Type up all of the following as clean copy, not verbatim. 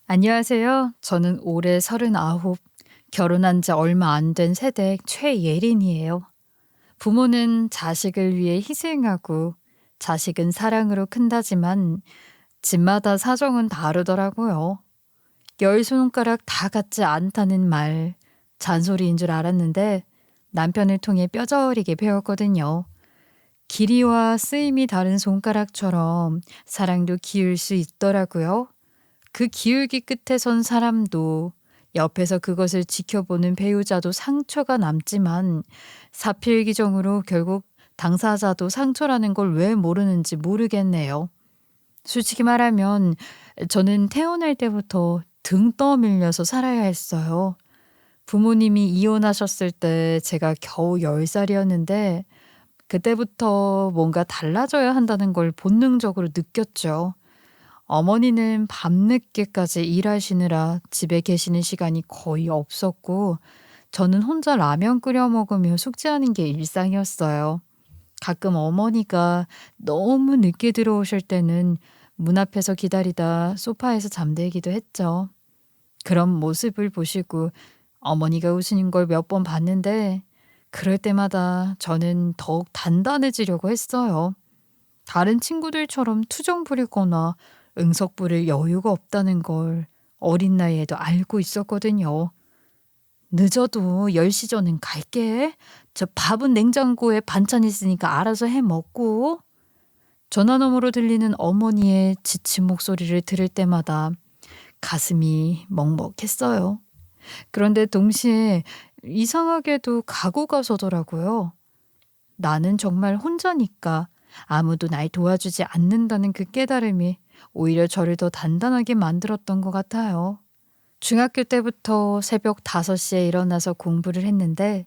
안녕하세요. 저는 올해 39, 결혼한 지 얼마 안 된 새댁 최예린이에요. 부모는 자식을 위해 희생하고 자식은 사랑으로 큰다지만 집마다 사정은 다르더라고요. 열 손가락 다 같지 않다는 말, 잔소리인 줄 알았는데 남편을 통해 뼈저리게 배웠거든요. 길이와 쓰임이 다른 손가락처럼 사랑도 기울 수 있더라고요. 그 기울기 끝에 선 사람도 옆에서 그것을 지켜보는 배우자도 상처가 남지만 사필기정으로 결국 당사자도 상처라는 걸 왜 모르는지 모르겠네요. 솔직히 말하면 저는 태어날 때부터 등 떠밀려서 살아야 했어요. 부모님이 이혼하셨을 때 제가 겨우 10살이었는데 그때부터 뭔가 달라져야 한다는 걸 본능적으로 느꼈죠. 어머니는 밤늦게까지 일하시느라 집에 계시는 시간이 거의 없었고 저는 혼자 라면 끓여 먹으며 숙제하는 게 일상이었어요. 가끔 어머니가 너무 늦게 들어오실 때는 문 앞에서 기다리다 소파에서 잠들기도 했죠. 그런 모습을 보시고 어머니가 우시는 걸 몇 번 봤는데 그럴 때마다 저는 더욱 단단해지려고 했어요. 다른 친구들처럼 투정 부리거나 응석 부릴 여유가 없다는 걸 어린 나이에도 알고 있었거든요. 늦어도 10시 전엔 갈게. 저 밥은 냉장고에 반찬 있으니까 알아서 해 먹고. 전화 너머로 들리는 어머니의 지친 목소리를 들을 때마다 가슴이 먹먹했어요. 그런데 동시에 이상하게도 각오가 서더라고요. 나는 정말 혼자니까 아무도 날 도와주지 않는다는 그 깨달음이 오히려 저를 더 단단하게 만들었던 것 같아요. 중학교 때부터 새벽 5시에 일어나서 공부를 했는데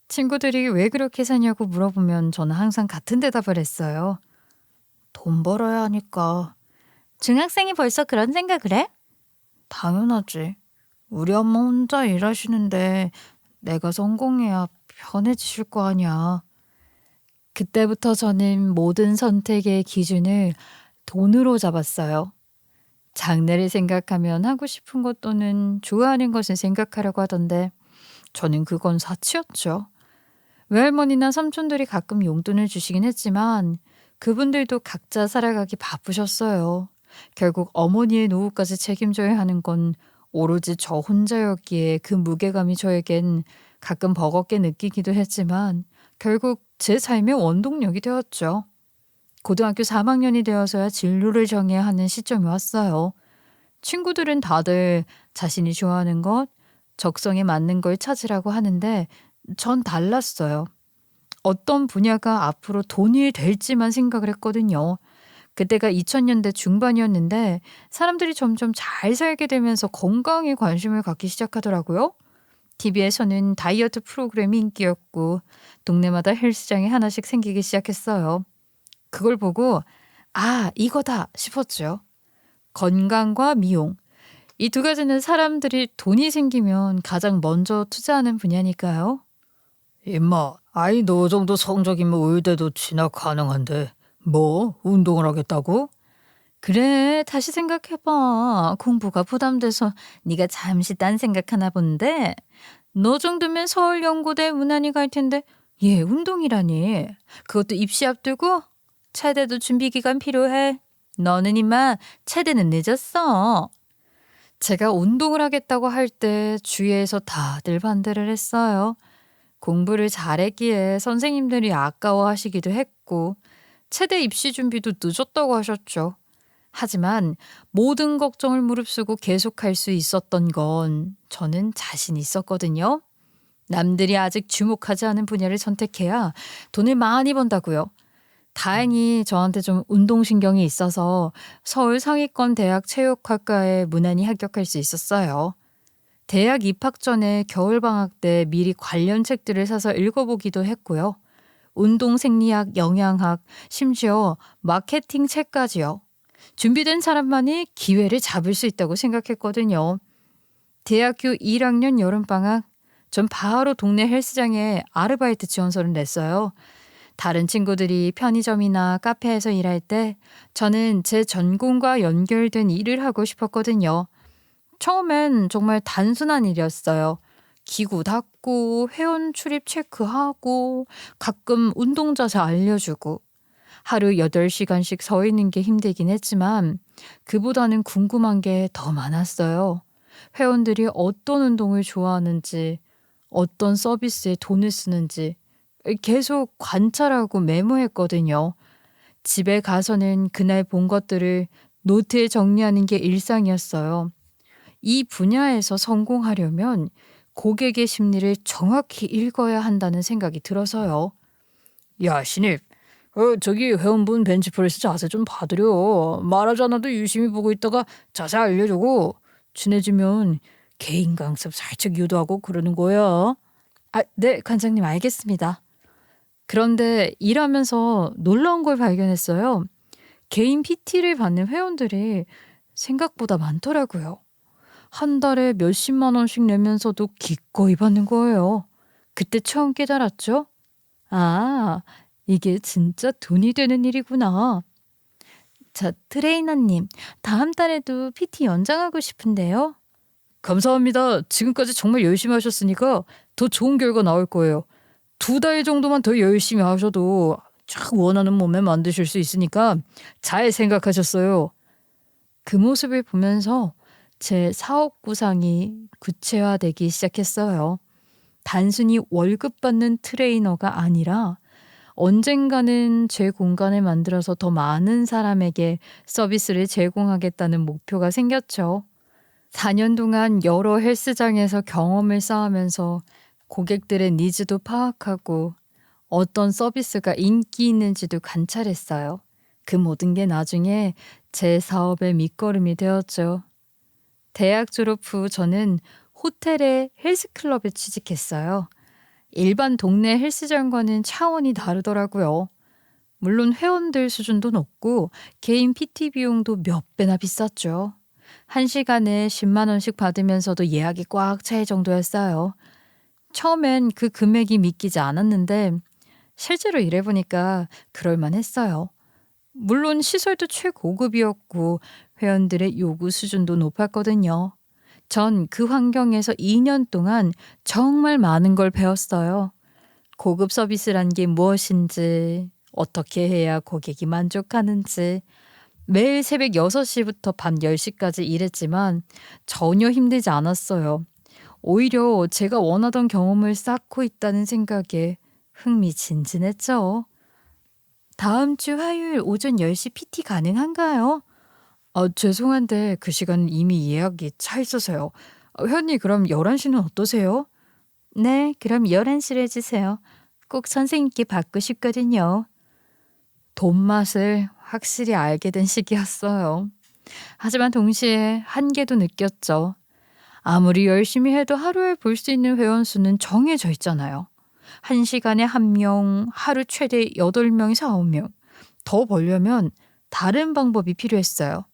친구들이 왜 그렇게 사냐고 물어보면 저는 항상 같은 대답을 했어요. 돈 벌어야 하니까. 중학생이 벌써 그런 생각을 해? 당연하지. 우리 엄마 혼자 일하시는데 내가 성공해야 편해지실 거 아니야. 그때부터 저는 모든 선택의 기준을 돈으로 잡았어요. 장래를 생각하면 하고 싶은 것 또는 좋아하는 것을 생각하려고 하던데 저는 그건 사치였죠. 외할머니나 삼촌들이 가끔 용돈을 주시긴 했지만 그분들도 각자 살아가기 바쁘셨어요. 결국 어머니의 노후까지 책임져야 하는 건 오로지 저 혼자였기에 그 무게감이 저에겐 가끔 버겁게 느끼기도 했지만 결국 제 삶의 원동력이 되었죠. 고등학교 3학년이 되어서야 진로를 정해야 하는 시점이 왔어요. 친구들은 다들 자신이 좋아하는 것, 적성에 맞는 걸 찾으라고 하는데 전 달랐어요. 어떤 분야가 앞으로 돈이 될지만 생각을 했거든요. 그때가 2000년대 중반이었는데 사람들이 점점 잘 살게 되면서 건강에 관심을 갖기 시작하더라고요. TV에서는 다이어트 프로그램이 인기였고 동네마다 헬스장이 하나씩 생기기 시작했어요. 그걸 보고 아, 이거다 싶었죠. 건강과 미용. 이 두 가지는 사람들이 돈이 생기면 가장 먼저 투자하는 분야니까요. 임마, 아이 너 정도 성적이면 의대도 진학 가능한데 뭐 운동을 하겠다고? 그래, 다시 생각해봐. 공부가 부담돼서 네가 잠시 딴 생각하나 본데 너 정도면 서울연고대 문안이 갈 텐데 얘 운동이라니. 그것도 입시 앞두고? 체대도 준비 기간 필요해. 너는 임마 체대는 늦었어. 제가 운동을 하겠다고 할 때 주위에서 다들 반대를 했어요. 공부를 잘했기에 선생님들이 아까워하시기도 했고 체대 입시 준비도 늦었다고 하셨죠. 하지만 모든 걱정을 무릅쓰고 계속할 수 있었던 건 저는 자신 있었거든요. 남들이 아직 주목하지 않은 분야를 선택해야 돈을 많이 번다고요. 다행히 저한테 좀 운동신경이 있어서 서울 상위권 대학 체육학과에 무난히 합격할 수 있었어요. 대학 입학 전에 겨울방학 때 미리 관련 책들을 사서 읽어보기도 했고요. 운동 생리학, 영양학, 심지어 마케팅 책까지요. 준비된 사람만이 기회를 잡을 수 있다고 생각했거든요. 대학교 1학년 여름방학, 전 바로 동네 헬스장에 아르바이트 지원서를 냈어요. 다른 친구들이 편의점이나 카페에서 일할 때 저는 제 전공과 연결된 일을 하고 싶었거든요. 처음엔 정말 단순한 일이었어요. 기구 닦고 회원 출입 체크하고 가끔 운동 자세 알려주고 하루 8시간씩 서 있는 게 힘들긴 했지만 그보다는 궁금한 게 더 많았어요. 회원들이 어떤 운동을 좋아하는지, 어떤 서비스에 돈을 쓰는지 계속 관찰하고 메모했거든요. 집에 가서는 그날 본 것들을 노트에 정리하는 게 일상이었어요. 이 분야에서 성공하려면 고객의 심리를 정확히 읽어야 한다는 생각이 들어서요. 야, 신입. 저기 회원분 벤치프레스 자세 좀 봐드려. 말하지 않아도 유심히 보고 있다가 자세 알려주고 친해지면 개인 강습 살짝 유도하고 그러는 거야. 네, 관장님 알겠습니다. 그런데 일하면서 놀라운 걸 발견했어요. 개인 PT를 받는 회원들이 생각보다 많더라고요. 한 달에 몇십만 원씩 내면서도 기꺼이 받는 거예요. 그때 처음 깨달았죠? 아, 이게 진짜 돈이 되는 일이구나. 트레이너님, 다음 달에도 PT 연장하고 싶은데요. 감사합니다. 지금까지 정말 열심히 하셨으니까 더 좋은 결과 나올 거예요. 2달 정도만 더 열심히 하셔도 쫙 원하는 몸매 만드실 수 있으니까 잘 생각하셨어요. 그 모습을 보면서 제 사업 구상이 구체화되기 시작했어요. 단순히 월급 받는 트레이너가 아니라 언젠가는 제 공간을 만들어서 더 많은 사람에게 서비스를 제공하겠다는 목표가 생겼죠. 4년 동안 여러 헬스장에서 경험을 쌓으면서 고객들의 니즈도 파악하고 어떤 서비스가 인기 있는지도 관찰했어요. 그 모든 게 나중에 제 사업의 밑거름이 되었죠. 대학 졸업 후 저는 호텔의 헬스클럽에 취직했어요. 일반 동네 헬스장과는 차원이 다르더라고요. 물론 회원들 수준도 높고 개인 PT 비용도 몇 배나 비쌌죠. 1시간에 10만 원씩 받으면서도 예약이 꽉 찰 정도였어요. 처음엔 그 금액이 믿기지 않았는데 실제로 일해보니까 그럴만했어요. 물론 시설도 최고급이었고 회원들의 요구 수준도 높았거든요. 전 그 환경에서 2년 동안 정말 많은 걸 배웠어요. 고급 서비스란 게 무엇인지, 어떻게 해야 고객이 만족하는지, 매일 새벽 6시부터 밤 10시까지 일했지만 전혀 힘들지 않았어요. 오히려 제가 원하던 경험을 쌓고 있다는 생각에 흥미진진했죠. 다음 주 화요일 오전 10시 PT 가능한가요? 죄송한데 그 시간은 이미 예약이 차 있어서요. 회원님 그럼 11시는 어떠세요? 네, 그럼 11시로 해주세요. 꼭 선생님께 받고 싶거든요. 돈 맛을 확실히 알게 된 시기였어요. 하지만 동시에 한계도 느꼈죠. 아무리 열심히 해도 하루에 볼 수 있는 회원 수는 정해져 있잖아요. 1시간에 1명, 하루 최대 8명에서 9명. 더 벌려면 다른 방법이 필요했어요.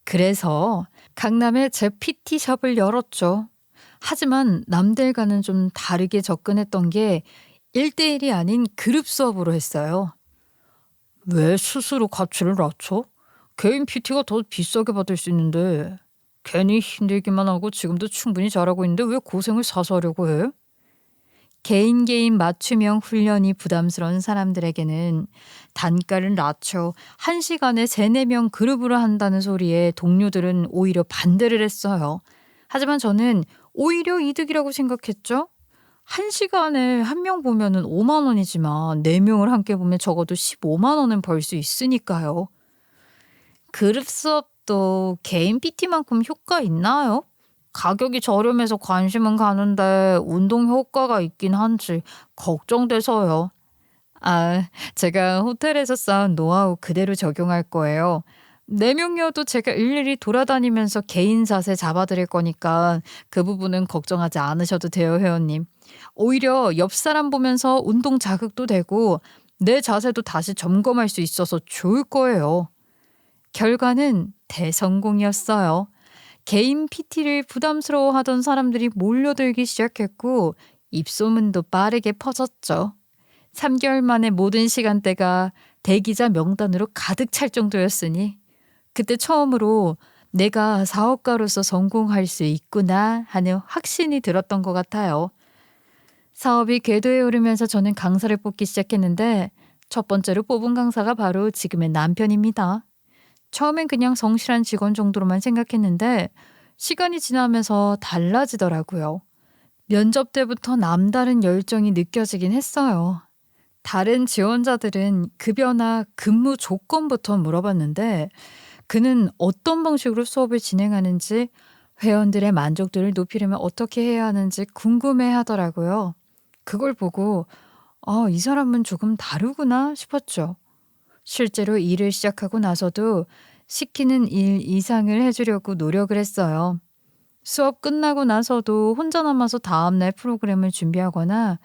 그래서 강남에 제 PT샵을 열었죠. 하지만 남들과는 좀 다르게 접근했던 게 1대1이 아닌 그룹 수업으로 했어요. 왜 스스로 가치를 낮춰? 개인 PT가 더 비싸게 받을 수 있는데 괜히 힘들기만 하고 지금도 충분히 잘하고 있는데 왜 고생을 사서 하려고 해? 개인 맞춤형 훈련이 부담스러운 사람들에게는 단가를 낮춰 1시간에 3, 4명 그룹으로 한다는 소리에 동료들은 오히려 반대를 했어요. 하지만 저는 오히려 이득이라고 생각했죠. 1시간에 1명 보면은 5만 원이지만 4명을 함께 보면 적어도 15만 원은 벌 수 있으니까요. 그룹 수업도 개인 PT만큼 효과 있나요? 가격이 저렴해서 관심은 가는데 운동 효과가 있긴 한지 걱정돼서요. 제가 호텔에서 쌓은 노하우 그대로 적용할 거예요. 4명이어도 제가 일일이 돌아다니면서 개인 자세 잡아드릴 거니까 그 부분은 걱정하지 않으셔도 돼요, 회원님. 오히려 옆 사람 보면서 운동 자극도 되고 내 자세도 다시 점검할 수 있어서 좋을 거예요. 결과는 대성공이었어요. 개인 PT를 부담스러워하던 사람들이 몰려들기 시작했고 입소문도 빠르게 퍼졌죠. 3개월 만에 모든 시간대가 대기자 명단으로 가득 찰 정도였으니 그때 처음으로 내가 사업가로서 성공할 수 있구나 하는 확신이 들었던 것 같아요. 사업이 궤도에 오르면서 저는 강사를 뽑기 시작했는데 첫 번째로 뽑은 강사가 바로 지금의 남편입니다. 처음엔 그냥 성실한 직원 정도로만 생각했는데 시간이 지나면서 달라지더라고요. 면접 때부터 남다른 열정이 느껴지긴 했어요. 다른 지원자들은 급여나 근무 조건부터 물어봤는데 그는 어떤 방식으로 수업을 진행하는지, 회원들의 만족도를 높이려면 어떻게 해야 하는지 궁금해 하더라고요. 그걸 보고 이 사람은 조금 다르구나 싶었죠. 실제로 일을 시작하고 나서도 시키는 일 이상을 해주려고 노력을 했어요. 수업 끝나고 나서도 혼자 남아서 다음날 프로그램을 준비하거나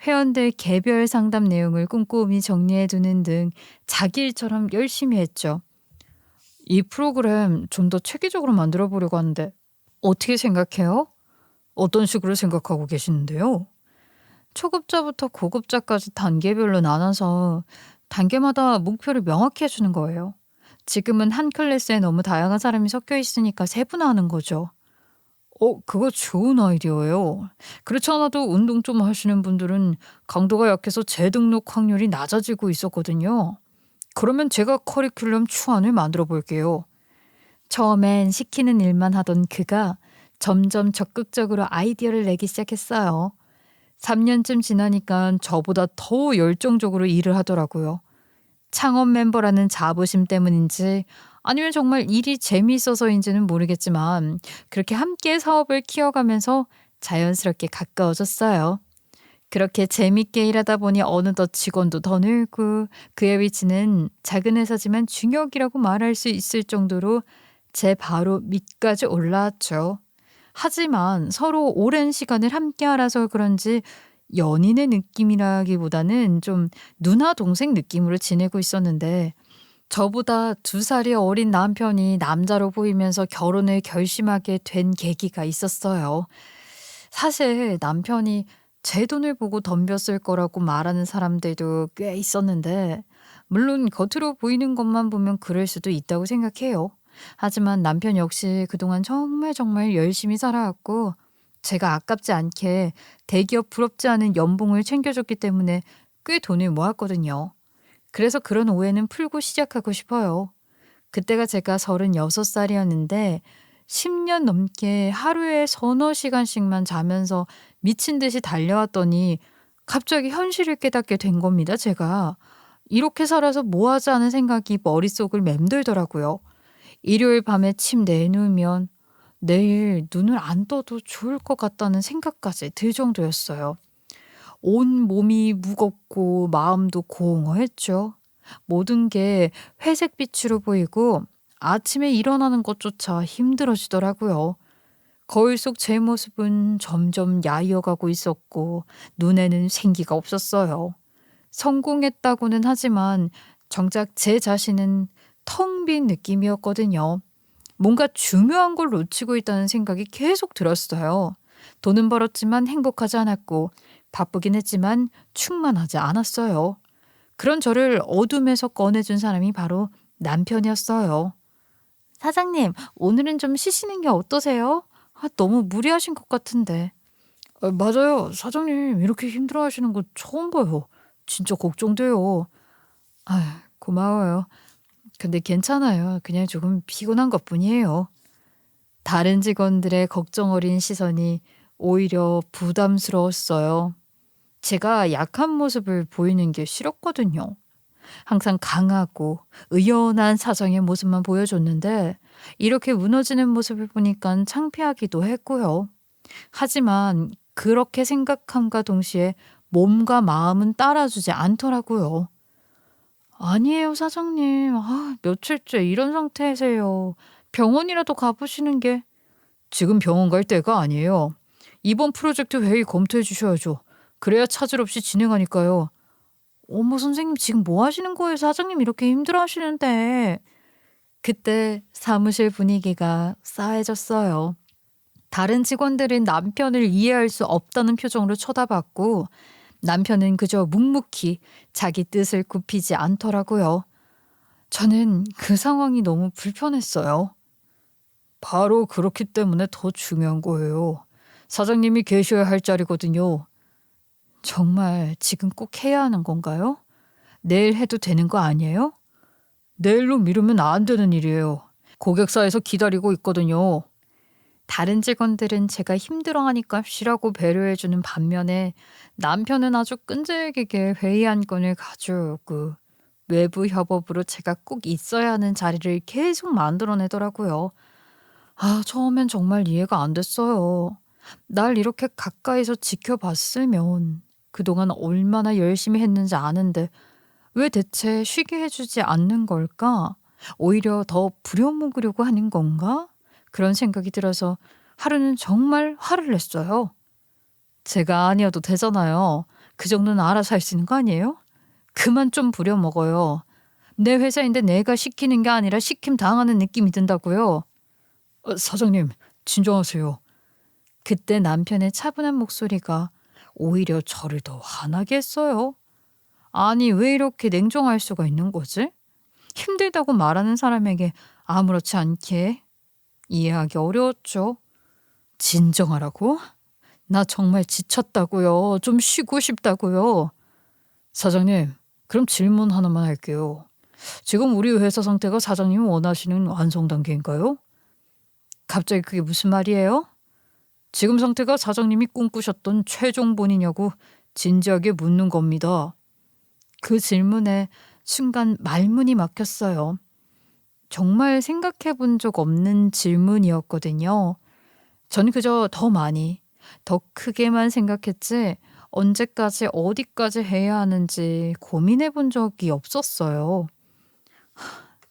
회원들 개별 상담 내용을 꼼꼼히 정리해 두는 등 자기 일처럼 열심히 했죠. 이 프로그램 좀 더 체계적으로 만들어 보려고 하는데 어떻게 생각해요? 어떤 식으로 생각하고 계시는데요? 초급자부터 고급자까지 단계별로 나눠서 단계마다 목표를 명확히 해주는 거예요. 지금은 한 클래스에 너무 다양한 사람이 섞여 있으니까 세분화하는 거죠. 그거 좋은 아이디어예요. 그렇지 않아도 운동 좀 하시는 분들은 강도가 약해서 재등록 확률이 낮아지고 있었거든요. 그러면 제가 커리큘럼 추안을 만들어 볼게요. 처음엔 시키는 일만 하던 그가 점점 적극적으로 아이디어를 내기 시작했어요. 3년쯤 지나니까 저보다 더 열정적으로 일을 하더라고요. 창업 멤버라는 자부심 때문인지 아니면 정말 일이 재미있어서인지는 모르겠지만 그렇게 함께 사업을 키워가면서 자연스럽게 가까워졌어요. 그렇게 재밌게 일하다 보니 어느덧 직원도 더 늘고 그의 위치는 작은 회사지만 중역이라고 말할 수 있을 정도로 제 바로 밑까지 올라왔죠. 하지만 서로 오랜 시간을 함께 알아서 그런지 연인의 느낌이라기보다는 좀 누나 동생 느낌으로 지내고 있었는데 저보다 2살이 어린 남편이 남자로 보이면서 결혼을 결심하게 된 계기가 있었어요. 사실 남편이 제 돈을 보고 덤볐을 거라고 말하는 사람들도 꽤 있었는데 물론 겉으로 보이는 것만 보면 그럴 수도 있다고 생각해요. 하지만 남편 역시 그동안 정말 열심히 살아왔고 제가 아깝지 않게 대기업 부럽지 않은 연봉을 챙겨줬기 때문에 꽤 돈을 모았거든요. 그래서 그런 오해는 풀고 시작하고 싶어요. 그때가 제가 36살이었는데 10년 넘게 하루에 서너 시간씩만 자면서 미친 듯이 달려왔더니 갑자기 현실을 깨닫게 된 겁니다, 제가. 이렇게 살아서 뭐 하지 하는 생각이 머릿속을 맴돌더라고요. 일요일 밤에 침대에 누우면 내일 눈을 안 떠도 좋을 것 같다는 생각까지 들 정도였어요. 온 몸이 무겁고 마음도 공허했죠. 모든 게 회색 빛으로 보이고 아침에 일어나는 것조차 힘들어지더라고요. 거울 속 제 모습은 점점 야위어가고 있었고 눈에는 생기가 없었어요. 성공했다고는 하지만 정작 제 자신은 텅 빈 느낌이었거든요. 뭔가 중요한 걸 놓치고 있다는 생각이 계속 들었어요. 돈은 벌었지만 행복하지 않았고 바쁘긴 했지만 충만하지 않았어요. 그런 저를 어둠에서 꺼내준 사람이 바로 남편이었어요. 사장님, 오늘은 좀 쉬시는 게 어떠세요? 너무 무리하신 것 같은데. 맞아요. 사장님 이렇게 힘들어하시는 거 처음 봐요. 진짜 걱정돼요. 고마워요. 근데 괜찮아요. 그냥 조금 피곤한 것뿐이에요. 다른 직원들의 걱정 어린 시선이 오히려 부담스러웠어요. 제가 약한 모습을 보이는 게 싫었거든요. 항상 강하고 의연한 사장의 모습만 보여줬는데 이렇게 무너지는 모습을 보니까 창피하기도 했고요. 하지만 그렇게 생각함과 동시에 몸과 마음은 따라주지 않더라고요. 아니에요, 사장님. 며칠째 이런 상태세요. 병원이라도 가보시는 게. 지금 병원 갈 때가 아니에요. 이번 프로젝트 회의 검토해 주셔야죠. 그래야 차질 없이 진행하니까요. 어머, 선생님 지금 뭐 하시는 거예요? 사장님 이렇게 힘들어 하시는데. 그때 사무실 분위기가 싸해졌어요. 다른 직원들은 남편을 이해할 수 없다는 표정으로 쳐다봤고 남편은 그저 묵묵히 자기 뜻을 굽히지 않더라고요. 저는 그 상황이 너무 불편했어요. 바로 그렇기 때문에 더 중요한 거예요. 사장님이 계셔야 할 자리거든요. 정말 지금 꼭 해야 하는 건가요? 내일 해도 되는 거 아니에요? 내일로 미루면 안 되는 일이에요. 고객사에서 기다리고 있거든요. 다른 직원들은 제가 힘들어하니까 쉬라고 배려해주는 반면에 남편은 아주 끈질기게 회의 한 건을 가져오고 외부 협업으로 제가 꼭 있어야 하는 자리를 계속 만들어내더라고요. 처음엔 정말 이해가 안 됐어요. 날 이렇게 가까이서 지켜봤으면 그동안 얼마나 열심히 했는지 아는데 왜 대체 쉬게 해주지 않는 걸까? 오히려 더 부려먹으려고 하는 건가? 그런 생각이 들어서 하루는 정말 화를 냈어요. 제가 아니어도 되잖아요. 그 정도는 알아서 할 수 있는 거 아니에요? 그만 좀 부려먹어요. 내 회사인데 내가 시키는 게 아니라 시킴 당하는 느낌이 든다고요. 사장님, 진정하세요. 그때 남편의 차분한 목소리가 오히려 저를 더 화나게 했어요. 아니, 왜 이렇게 냉정할 수가 있는 거지? 힘들다고 말하는 사람에게 아무렇지 않게 이해하기 어려웠죠. 진정하라고? 나 정말 지쳤다고요. 좀 쉬고 싶다고요. 사장님, 그럼 질문 하나만 할게요. 지금 우리 회사 상태가 사장님이 원하시는 완성 단계인가요? 갑자기 그게 무슨 말이에요? 지금 상태가 사장님이 꿈꾸셨던 최종본이냐고 진지하게 묻는 겁니다. 그 질문에 순간 말문이 막혔어요. 정말 생각해 본 적 없는 질문이었거든요. 전 그저 더 많이, 더 크게만 생각했지 언제까지 어디까지 해야 하는지 고민해 본 적이 없었어요.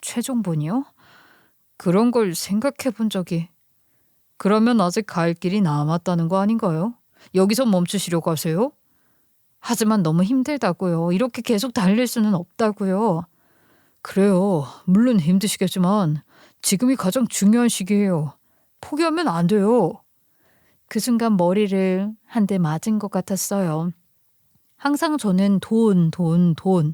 최종본이요? 그런 걸 생각해 본 적이. 그러면 아직 갈 길이 남았다는 거 아닌가요? 여기서 멈추시려고 하세요? 하지만 너무 힘들다고요. 이렇게 계속 달릴 수는 없다고요. 그래요. 물론 힘드시겠지만 지금이 가장 중요한 시기예요. 포기하면 안 돼요. 그 순간 머리를 한 대 맞은 것 같았어요. 항상 저는 돈, 돈, 돈.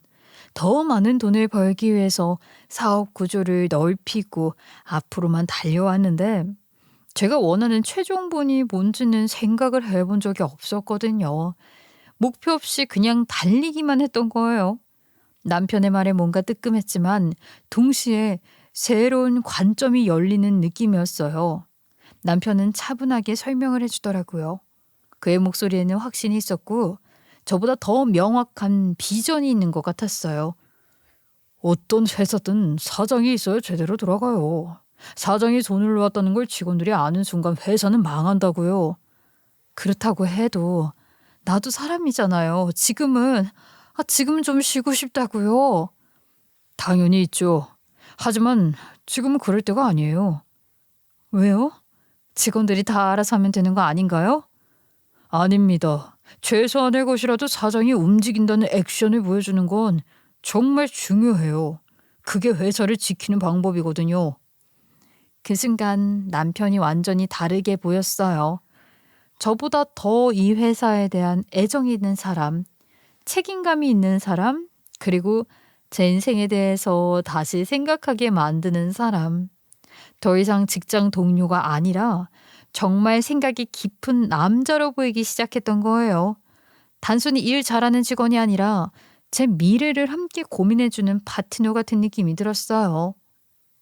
더 많은 돈을 벌기 위해서 사업 구조를 넓히고 앞으로만 달려왔는데 제가 원하는 최종본이 뭔지는 생각을 해본 적이 없었거든요. 목표 없이 그냥 달리기만 했던 거예요. 남편의 말에 뭔가 뜨끔했지만 동시에 새로운 관점이 열리는 느낌이었어요. 남편은 차분하게 설명을 해주더라고요. 그의 목소리에는 확신이 있었고 저보다 더 명확한 비전이 있는 것 같았어요. 어떤 회사든 사장이 있어야 제대로 돌아가요. 사장이 돈을 놓았다는 걸 직원들이 아는 순간 회사는 망한다고요. 그렇다고 해도 나도 사람이잖아요. 지금은 좀 쉬고 싶다고요. 당연히 있죠. 하지만 지금은 그럴 때가 아니에요. 왜요? 직원들이 다 알아서 하면 되는 거 아닌가요? 아닙니다. 최소한의 것이라도 사장이 움직인다는 액션을 보여주는 건 정말 중요해요. 그게 회사를 지키는 방법이거든요. 그 순간 남편이 완전히 다르게 보였어요. 저보다 더 이 회사에 대한 애정이 있는 사람, 책임감이 있는 사람, 그리고 제 인생에 대해서 다시 생각하게 만드는 사람. 더 이상 직장 동료가 아니라 정말 생각이 깊은 남자로 보이기 시작했던 거예요. 단순히 일 잘하는 직원이 아니라 제 미래를 함께 고민해주는 파트너 같은 느낌이 들었어요.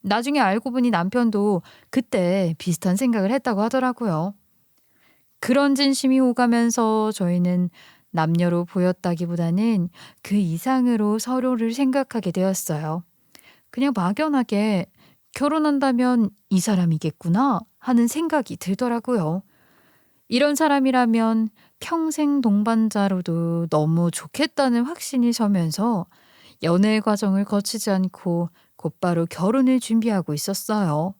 나중에 알고 보니 남편도 그때 비슷한 생각을 했다고 하더라고요. 그런 진심이 오가면서 저희는 남녀로 보였다기보다는 그 이상으로 서로를 생각하게 되었어요. 그냥 막연하게 결혼한다면 이 사람이겠구나 하는 생각이 들더라고요. 이런 사람이라면 평생 동반자로도 너무 좋겠다는 확신이 서면서 연애 과정을 거치지 않고 곧바로 결혼을 준비하고 있었어요.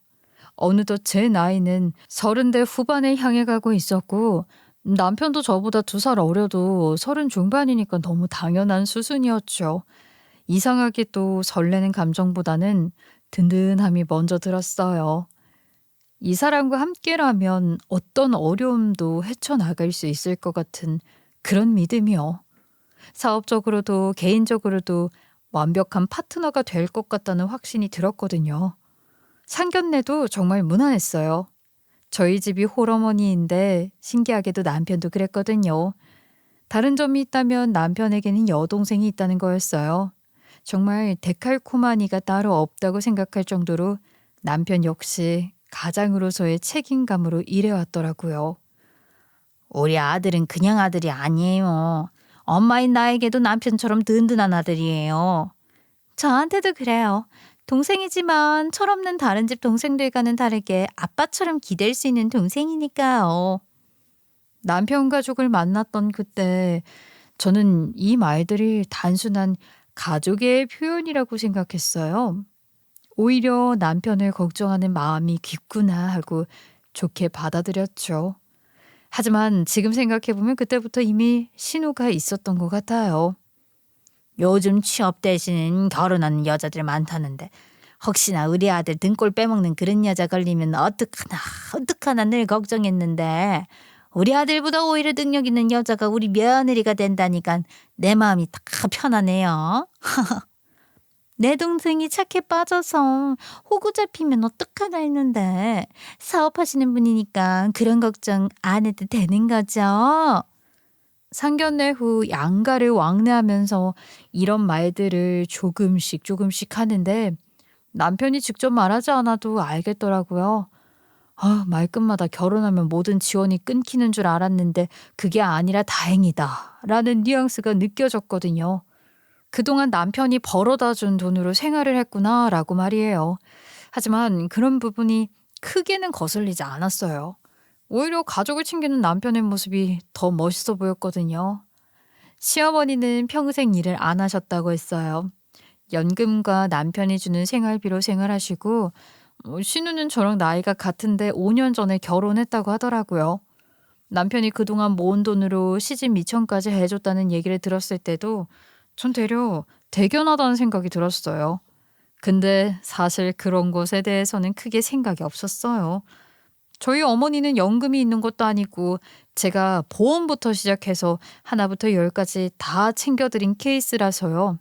어느덧 제 나이는 30대 후반에 향해 가고 있었고 남편도 저보다 2살 어려도 30 중반이니까 너무 당연한 수순이었죠. 이상하게 또 설레는 감정보다는 든든함이 먼저 들었어요. 이 사람과 함께라면 어떤 어려움도 헤쳐나갈 수 있을 것 같은 그런 믿음이요. 사업적으로도 개인적으로도 완벽한 파트너가 될 것 같다는 확신이 들었거든요. 상견례도 정말 무난했어요. 저희 집이 홀어머니인데 신기하게도 남편도 그랬거든요. 다른 점이 있다면 남편에게는 여동생이 있다는 거였어요. 정말 데칼코마니가 따로 없다고 생각할 정도로 남편 역시 가장으로서의 책임감으로 일해왔더라고요. 우리 아들은 그냥 아들이 아니에요. 엄마인 나에게도 남편처럼 든든한 아들이에요. 저한테도 그래요. 동생이지만 철없는 다른 집 동생들과는 다르게 아빠처럼 기댈 수 있는 동생이니까요. 남편 가족을 만났던 그때 저는 이 말들이 단순한 가족의 표현이라고 생각했어요. 오히려 남편을 걱정하는 마음이 깊구나 하고 좋게 받아들였죠. 하지만 지금 생각해보면 그때부터 이미 신호가 있었던 것 같아요. 요즘 취업 대신 결혼하는 여자들 많다는데 혹시나 우리 아들 등골 빼먹는 그런 여자 걸리면 어떡하나 늘 걱정했는데 우리 아들보다 오히려 능력 있는 여자가 우리 며느리가 된다니까 내 마음이 다 편하네요. 내 동생이 착해 빠져서 호구 잡히면 어떡하나 했는데 사업하시는 분이니까 그런 걱정 안 해도 되는 거죠? 상견례 후 양가를 왕래하면서 이런 말들을 조금씩 하는데 남편이 직접 말하지 않아도 알겠더라고요. 말끝마다 결혼하면 모든 지원이 끊기는 줄 알았는데 그게 아니라 다행이다 라는 뉘앙스가 느껴졌거든요. 그동안 남편이 벌어다 준 돈으로 생활을 했구나 라고 말이에요. 하지만 그런 부분이 크게는 거슬리지 않았어요. 오히려 가족을 챙기는 남편의 모습이 더 멋있어 보였거든요. 시어머니는 평생 일을 안 하셨다고 했어요. 연금과 남편이 주는 생활비로 생활하시고 신우는 저랑 나이가 같은데 5년 전에 결혼했다고 하더라고요. 남편이 그동안 모은 돈으로 시집 미천까지 해줬다는 얘기를 들었을 때도 전 되려 대견하다는 생각이 들었어요. 근데 사실 그런 것에 대해서는 크게 생각이 없었어요. 저희 어머니는 연금이 있는 것도 아니고 제가 보험부터 시작해서 하나부터 열까지 다 챙겨드린 케이스라서요.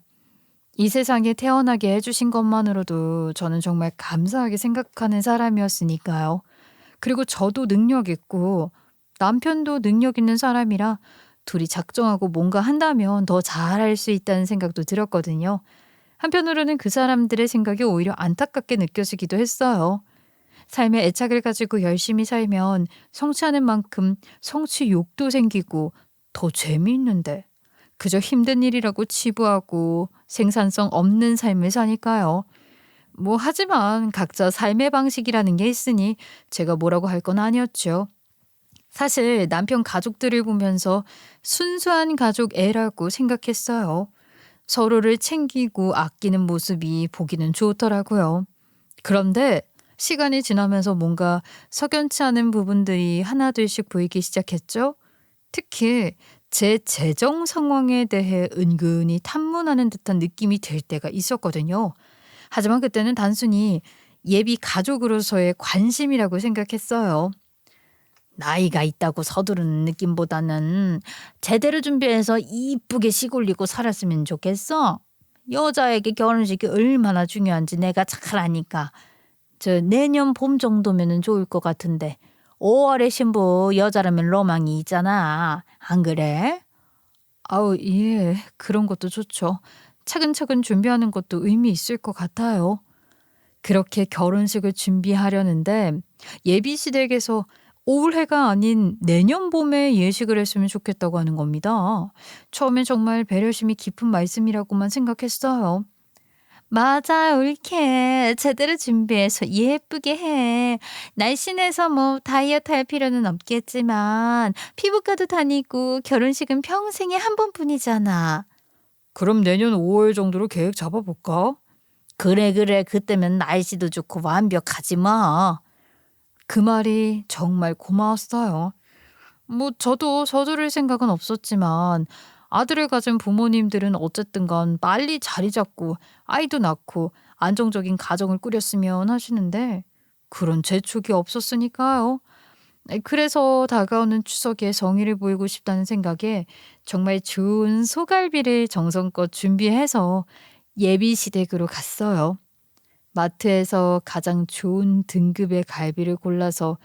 이 세상에 태어나게 해주신 것만으로도 저는 정말 감사하게 생각하는 사람이었으니까요. 그리고 저도 능력 있고 남편도 능력 있는 사람이라 둘이 작정하고 뭔가 한다면 더 잘할 수 있다는 생각도 들었거든요. 한편으로는 그 사람들의 생각이 오히려 안타깝게 느껴지기도 했어요. 삶에 애착을 가지고 열심히 살면 성취하는 만큼 성취욕도 생기고 더 재미있는데 그저 힘든 일이라고 치부하고 생산성 없는 삶을 사니까요. 하지만 각자 삶의 방식이라는 게 있으니 제가 뭐라고 할 건 아니었죠. 사실 남편 가족들을 보면서 순수한 가족 애라고 생각했어요. 서로를 챙기고 아끼는 모습이 보기는 좋더라고요. 그런데 시간이 지나면서 뭔가 석연치 않은 부분들이 하나둘씩 보이기 시작했죠. 특히 제 재정 상황에 대해 은근히 탐문하는 듯한 느낌이 들 때가 있었거든요. 하지만 그때는 단순히 예비 가족으로서의 관심이라고 생각했어요. 나이가 있다고 서두르는 느낌보다는 제대로 준비해서 이쁘게 시골리고 살았으면 좋겠어. 여자에게 결혼식이 얼마나 중요한지 내가 잘 아니까. 내년 봄 정도면은 좋을 것 같은데 5월에 신부 여자라면 로망이 있잖아. 안 그래? 아우, 예. 그런 것도 좋죠. 차근차근 준비하는 것도 의미 있을 것 같아요. 그렇게 결혼식을 준비하려는데 예비 시댁에서 올해가 아닌 내년 봄에 예식을 했으면 좋겠다고 하는 겁니다. 처음엔 정말 배려심이 깊은 말씀이라고만 생각했어요. 맞아, 옳게. 제대로 준비해서 예쁘게 해. 날씬해서 다이어트 할 필요는 없겠지만 피부과도 다니고 결혼식은 평생에 한 번뿐이잖아. 그럼 내년 5월 정도로 계획 잡아볼까? 그래. 그때면 날씨도 좋고 완벽하지 뭐. 그 말이 정말 고마웠어요. 저도 서두를 생각은 없었지만 아들을 가진 부모님들은 어쨌든 간 빨리 자리 잡고 아이도 낳고 안정적인 가정을 꾸렸으면 하시는데 그런 재촉이 없었으니까요. 그래서 다가오는 추석에 성의를 보이고 싶다는 생각에 정말 좋은 소갈비를 정성껏 준비해서 예비 시댁으로 갔어요. 마트에서 가장 좋은 등급의 갈비를 골라서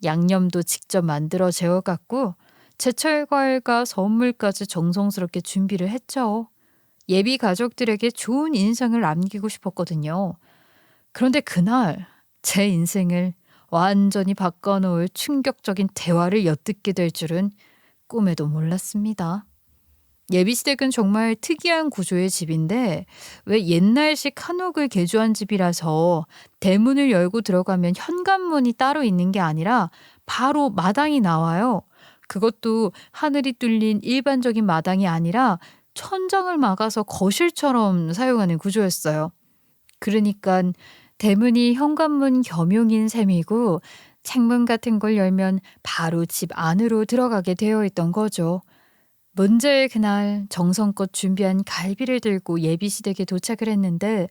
양념도 직접 만들어 재워갔고 제철 과일과 선물까지 정성스럽게 준비를 했죠. 예비 가족들에게 좋은 인상을 남기고 싶었거든요. 그런데 그날 제 인생을 완전히 바꿔놓을 충격적인 대화를 엿듣게 될 줄은 꿈에도 몰랐습니다. 예비시댁은 정말 특이한 구조의 집인데 왜 옛날식 한옥을 개조한 집이라서 대문을 열고 들어가면 현관문이 따로 있는 게 아니라 바로 마당이 나와요. 그것도 하늘이 뚫린 일반적인 마당이 아니라 천장을 막아서 거실처럼 사용하는 구조였어요. 그러니까 대문이 현관문 겸용인 셈이고 창문 같은 걸 열면 바로 집 안으로 들어가게 되어 있던 거죠. 문제의 그날 정성껏 준비한 갈비를 들고 예비시댁에 도착을 했는데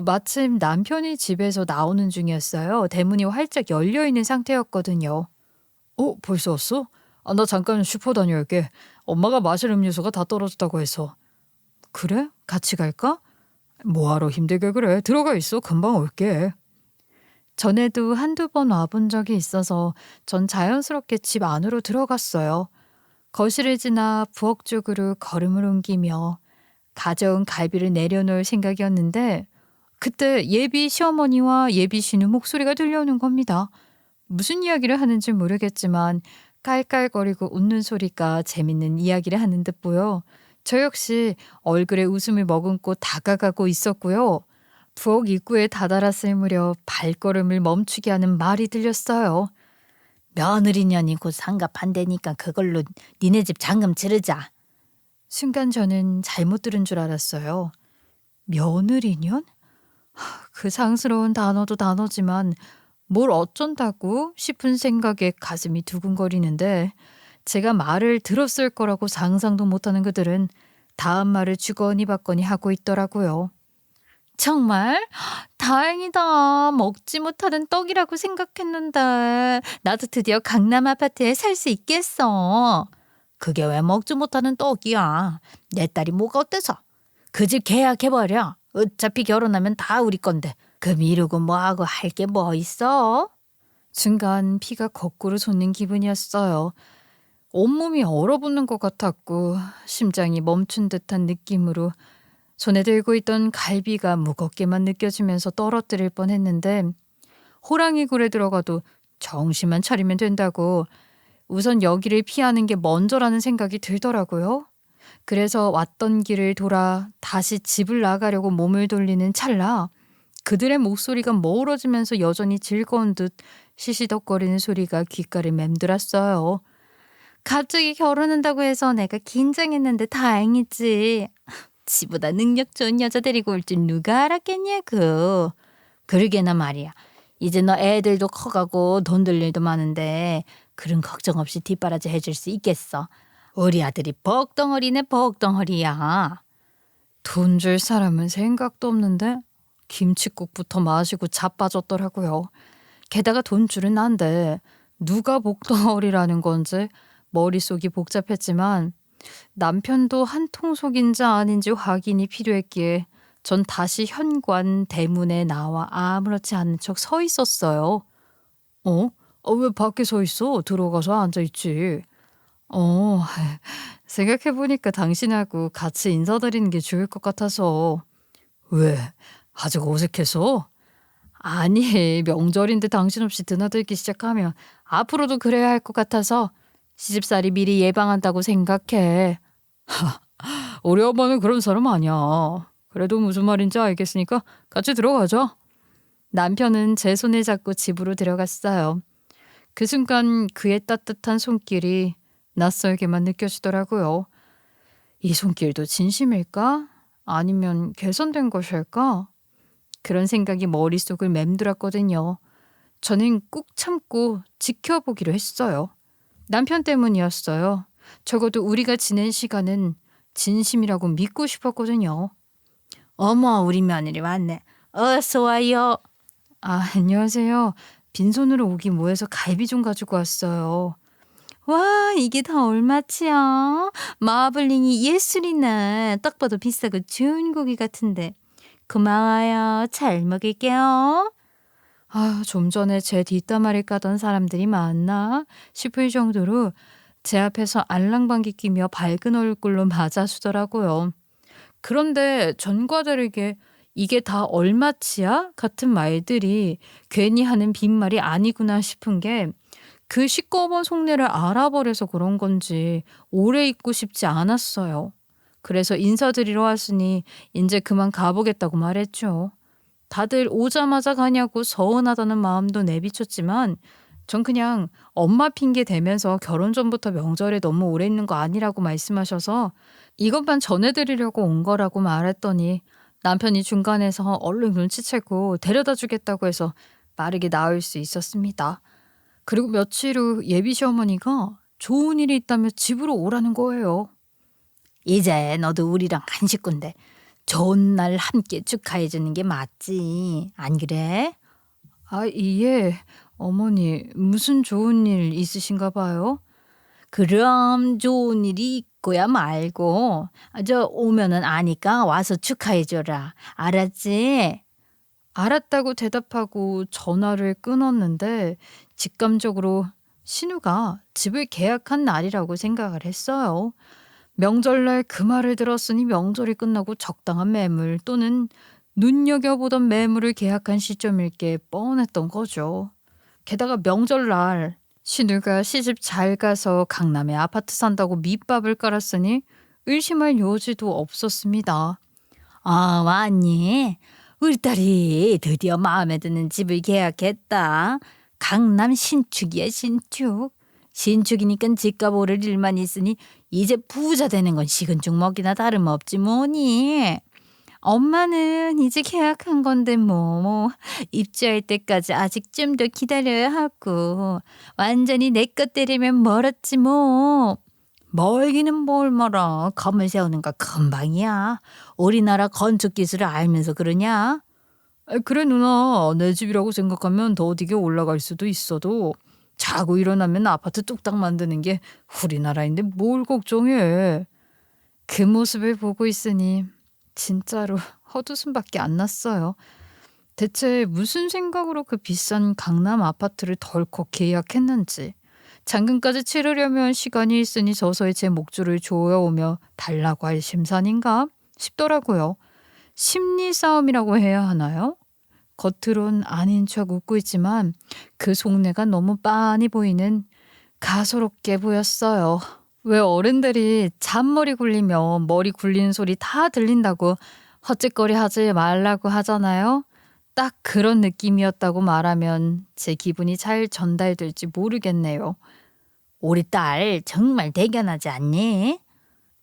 마침 남편이 집에서 나오는 중이었어요. 대문이 활짝 열려 있는 상태였거든요. 벌써 왔어? 나 잠깐 슈퍼 다녀올게. 엄마가 마실 음료수가 다 떨어졌다고 해서. 그래? 같이 갈까? 뭐하러 힘들게 그래. 들어가 있어. 금방 올게. 전에도 한두 번 와본 적이 있어서 전 자연스럽게 집 안으로 들어갔어요. 거실을 지나 부엌 쪽으로 걸음을 옮기며 가져온 갈비를 내려놓을 생각이었는데 그때 예비 시어머니와 예비 신우 목소리가 들려오는 겁니다. 무슨 이야기를 하는지 모르겠지만 깔깔거리고 웃는 소리가 재밌는 이야기를 하는 듯 보여 저 역시 얼굴에 웃음을 머금고 다가가고 있었고요. 부엌 입구에 다다랐을 무렵 발걸음을 멈추게 하는 말이 들렸어요. 며느리년이 곧 상갑한대니까 그걸로 니네 집 잔금 치르자. 순간 저는 잘못 들은 줄 알았어요. 며느리년? 그 상스러운 단어도 단어지만 뭘 어쩐다고 싶은 생각에 가슴이 두근거리는데 제가 말을 들었을 거라고 상상도 못하는 그들은 다음 말을 주거니 받거니 하고 있더라고요. 정말? 다행이다. 먹지 못하는 떡이라고 생각했는데 나도 드디어 강남 아파트에 살 수 있겠어. 그게 왜 먹지 못하는 떡이야. 내 딸이 뭐가 어때서. 그 집 계약해버려. 어차피 결혼하면 다 우리 건데. 그 미루고 뭐하고 할 게 뭐 있어? 순간 피가 거꾸로 솟는 기분이었어요. 온몸이 얼어붙는 것 같았고 심장이 멈춘 듯한 느낌으로 손에 들고 있던 갈비가 무겁게만 느껴지면서 떨어뜨릴 뻔했는데 호랑이 굴에 들어가도 정신만 차리면 된다고 우선 여기를 피하는 게 먼저라는 생각이 들더라고요. 그래서 왔던 길을 돌아 다시 집을 나가려고 몸을 돌리는 찰나 그들의 목소리가 멀어지면서 여전히 즐거운 듯 시시덕거리는 소리가 귓가를 맴돌았어요. 갑자기 결혼한다고 해서 내가 긴장했는데 다행이지. 지보다 능력 좋은 여자 데리고 올 줄 누가 알았겠냐고. 그러게나 말이야. 이제 너 애들도 커가고 돈 들 일도 많은데 그런 걱정 없이 뒷바라지 해줄 수 있겠어. 우리 아들이 벅덩어리네 벅덩어리야. 돈 줄 사람은 생각도 없는데 김칫국부터 마시고 자빠졌더라고요. 게다가 돈 줄은 난데 누가 벅덩어리라는 건지 머릿속이 복잡했지만 남편도 한통속인지 아닌지 확인이 필요했기에 전 다시 현관 대문에 나와 아무렇지 않은 척 서 있었어요. 왜 밖에 서 있어? 들어가서 앉아있지. 생각해보니까 당신하고 같이 인사드리는 게 좋을 것 같아서. 왜? 아직 어색해서? 아니, 명절인데 당신 없이 드나들기 시작하면 앞으로도 그래야 할 것 같아서 시집살이 미리 예방한다고 생각해. 우리 엄마는 그런 사람 아니야. 그래도 무슨 말인지 알겠으니까 같이 들어가자. 남편은 제 손을 잡고 집으로 들어갔어요. 그 순간 그의 따뜻한 손길이 낯설게만 느껴지더라고요. 이 손길도 진심일까? 아니면 개선된 것일까? 그런 생각이 머릿속을 맴돌았거든요. 저는 꾹 참고 지켜보기로 했어요. 남편 때문이었어요. 적어도 우리가 지낸 시간은 진심이라고 믿고 싶었거든요. 어머, 우리 며느리 왔네. 어서 와요. 안녕하세요. 빈손으로 오기 뭐해서 갈비 좀 가지고 왔어요. 와, 이게 다 얼마치야? 마블링이 예술이네. 딱 봐도 비싸고 좋은 고기 같은데. 고마워요. 잘 먹을게요. 아, 좀 전에 제 뒷담화를 까던 사람들이 맞나 싶을 정도로 제 앞에서 알랑방귀 끼며 밝은 얼굴로 맞아주더라고요. 그런데 전과 다르게 "이게 다 얼마치야?" 같은 말들이 괜히 하는 빈말이 아니구나 싶은 게 그 시꺼먼 속내를 알아버려서 그런 건지 오래 있고 싶지 않았어요. 그래서 인사드리러 왔으니 인제 그만 가보겠다고 말했죠. 다들 오자마자 가냐고 서운하다는 마음도 내비쳤지만 전 그냥 엄마 핑계 대면서 결혼 전부터 명절에 너무 오래 있는 거 아니라고 말씀하셔서 이것만 전해드리려고 온 거라고 말했더니 남편이 중간에서 얼른 눈치채고 데려다 주겠다고 해서 빠르게 나을 수 있었습니다. 그리고 며칠 후 예비 시어머니가 좋은 일이 있다며 집으로 오라는 거예요. 이제 너도 우리랑 한 식구인데 좋은 날 함께 축하해 주는 게 맞지. 안 그래? 아, 예. 어머니, 무슨 좋은 일 있으신가 봐요? 그럼 좋은 일이 있고야 말고 저 오면은 아니까 와서 축하해 줘라. 알았지? 알았다고 대답하고 전화를 끊었는데 직감적으로 신우가 집을 계약한 날이라고 생각을 했어요. 명절날 그 말을 들었으니 명절이 끝나고 적당한 매물 또는 눈여겨보던 매물을 계약한 시점일 게 뻔했던 거죠. 게다가 명절날 신우가 시집 잘 가서 강남에 아파트 산다고 밑밥을 깔았으니 의심할 여지도 없었습니다. 왔니? 우리 딸이 드디어 마음에 드는 집을 계약했다. 강남 신축이야, 신축. 신축이니까 집값 오를 일만 있으니 이제 부자 되는 건 식은 죽 먹기나 다름없지 뭐니. 엄마는 이제 계약한 건데 뭐 입주할 때까지 아직 좀 더 기다려야 하고 완전히 내 것 때리면 멀었지 뭐. 멀기는 뭘 멀어. 건물 세우는 거 금방이야. 우리나라 건축 기술을 알면서 그러냐? 그래 누나, 내 집이라고 생각하면 더디게 올라갈 수도 있어도 자고 일어나면 아파트 뚝딱 만드는 게 우리나라인데 뭘 걱정해. 그 모습을 보고 있으니 진짜로 헛웃음밖에 안 났어요. 대체 무슨 생각으로 그 비싼 강남 아파트를 덜컥 계약했는지, 잔금까지 치르려면 시간이 있으니 서서히 제 목줄을 조여오며 달라고 할 심산인가 싶더라고요. 심리 싸움이라고 해야 하나요? 겉으론 아닌 척 웃고 있지만 그 속내가 너무 빤히 보이는 가소롭게 보였어요. 왜 어른들이 잔머리 굴리며 머리 굴리는 소리 다 들린다고 헛짓거리 하지 말라고 하잖아요. 딱 그런 느낌이었다고 말하면 제 기분이 잘 전달될지 모르겠네요. 우리 딸 정말 대견하지 않니?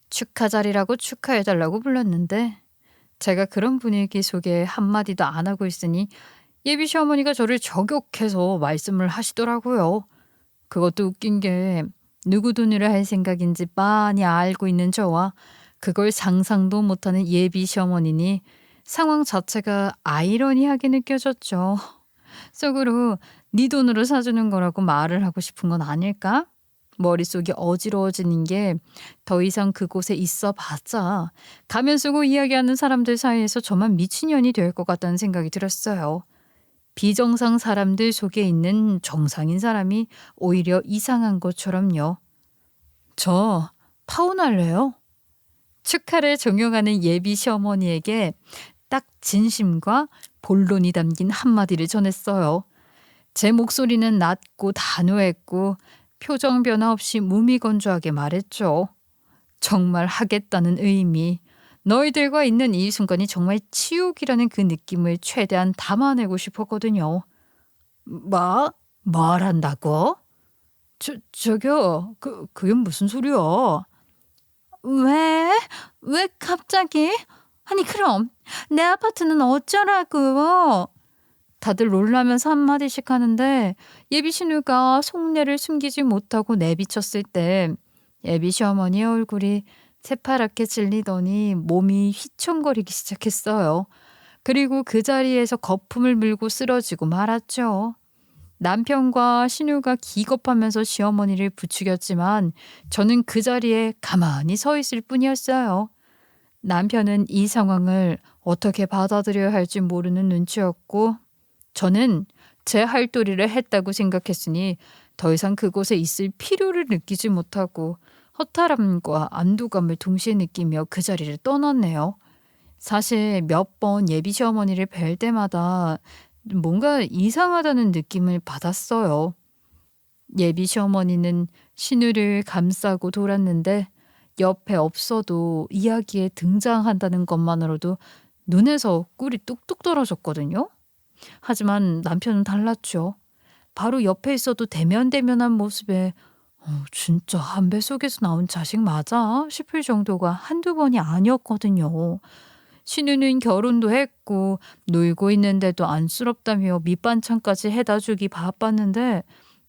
축하 자리라고 축하해달라고 불렀는데 제가 그런 분위기 속에 한마디도 안 하고 있으니 예비 시어머니가 저를 저격해서 말씀을 하시더라고요. 그것도 웃긴 게 누구 돈으로 할 생각인지 빤히 알고 있는 저와 그걸 상상도 못하는 예비 시어머니니 상황 자체가 아이러니하게 느껴졌죠. 속으로 네 돈으로 사주는 거라고 말을 하고 싶은 건 아닐까? 머릿속이 어지러워지는 게 더 이상 그곳에 있어 봤자 가면 쓰고 이야기하는 사람들 사이에서 저만 미친년이 될 것 같다는 생각이 들었어요. 비정상 사람들 속에 있는 정상인 사람이 오히려 이상한 것처럼요. 저 파혼할래요. 축하를 종용하는 예비 시어머니에게 딱 진심과 본론이 담긴 한마디를 전했어요. 제 목소리는 낮고 단호했고 표정 변화 없이 무미건조하게 말했죠. 정말 하겠다는 의미, 너희들과 있는 이 순간이 정말 치욕이라는 그 느낌을 최대한 담아내고 싶었거든요. 뭐? 뭘 한다고? 저기요, 그게 무슨 소리야? 왜? 왜 갑자기? 아니 그럼 내 아파트는 어쩌라고? 다들 놀라면서 한마디씩 하는데 예비 신우가 속내를 숨기지 못하고 내비쳤을 때 예비 시어머니의 얼굴이 새파랗게 질리더니 몸이 휘청거리기 시작했어요. 그리고 그 자리에서 거품을 물고 쓰러지고 말았죠. 남편과 신우가 기겁하면서 시어머니를 부추겼지만 저는 그 자리에 가만히 서 있을 뿐이었어요. 남편은 이 상황을 어떻게 받아들여야 할지 모르는 눈치였고 저는 제 할 도리를 했다고 생각했으니 더 이상 그곳에 있을 필요를 느끼지 못하고 허탈함과 안도감을 동시에 느끼며 그 자리를 떠났네요. 사실 몇 번 예비 시어머니를 뵐 때마다 뭔가 이상하다는 느낌을 받았어요. 예비 시어머니는 신우를 감싸고 돌았는데 옆에 없어도 이야기에 등장한다는 것만으로도 눈에서 꿀이 뚝뚝 떨어졌거든요. 하지만 남편은 달랐죠. 바로 옆에 있어도 대면대면한 모습에 진짜 한 배 속에서 나온 자식 맞아? 싶을 정도가 한두 번이 아니었거든요. 신우는 결혼도 했고 놀고 있는데도 안쓰럽다며 밑반찬까지 해다 주기 바빴는데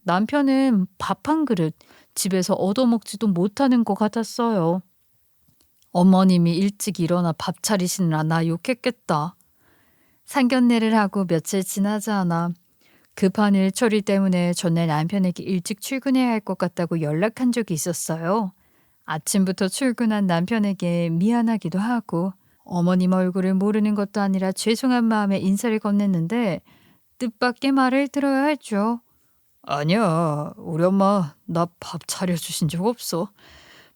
남편은 밥 한 그릇 집에서 얻어먹지도 못하는 것 같았어요. 어머님이 일찍 일어나 밥 차리시느라 나 욕했겠다. 상견례를 하고 며칠 지나지 않아 급한 일 처리 때문에 전날 남편에게 일찍 출근해야 할 것 같다고 연락한 적이 있었어요. 아침부터 출근한 남편에게 미안하기도 하고 어머님 얼굴을 모르는 것도 아니라 죄송한 마음에 인사를 건넸는데 뜻밖의 말을 들어야 했죠. 아니야, 우리 엄마 나 밥 차려주신 적 없어.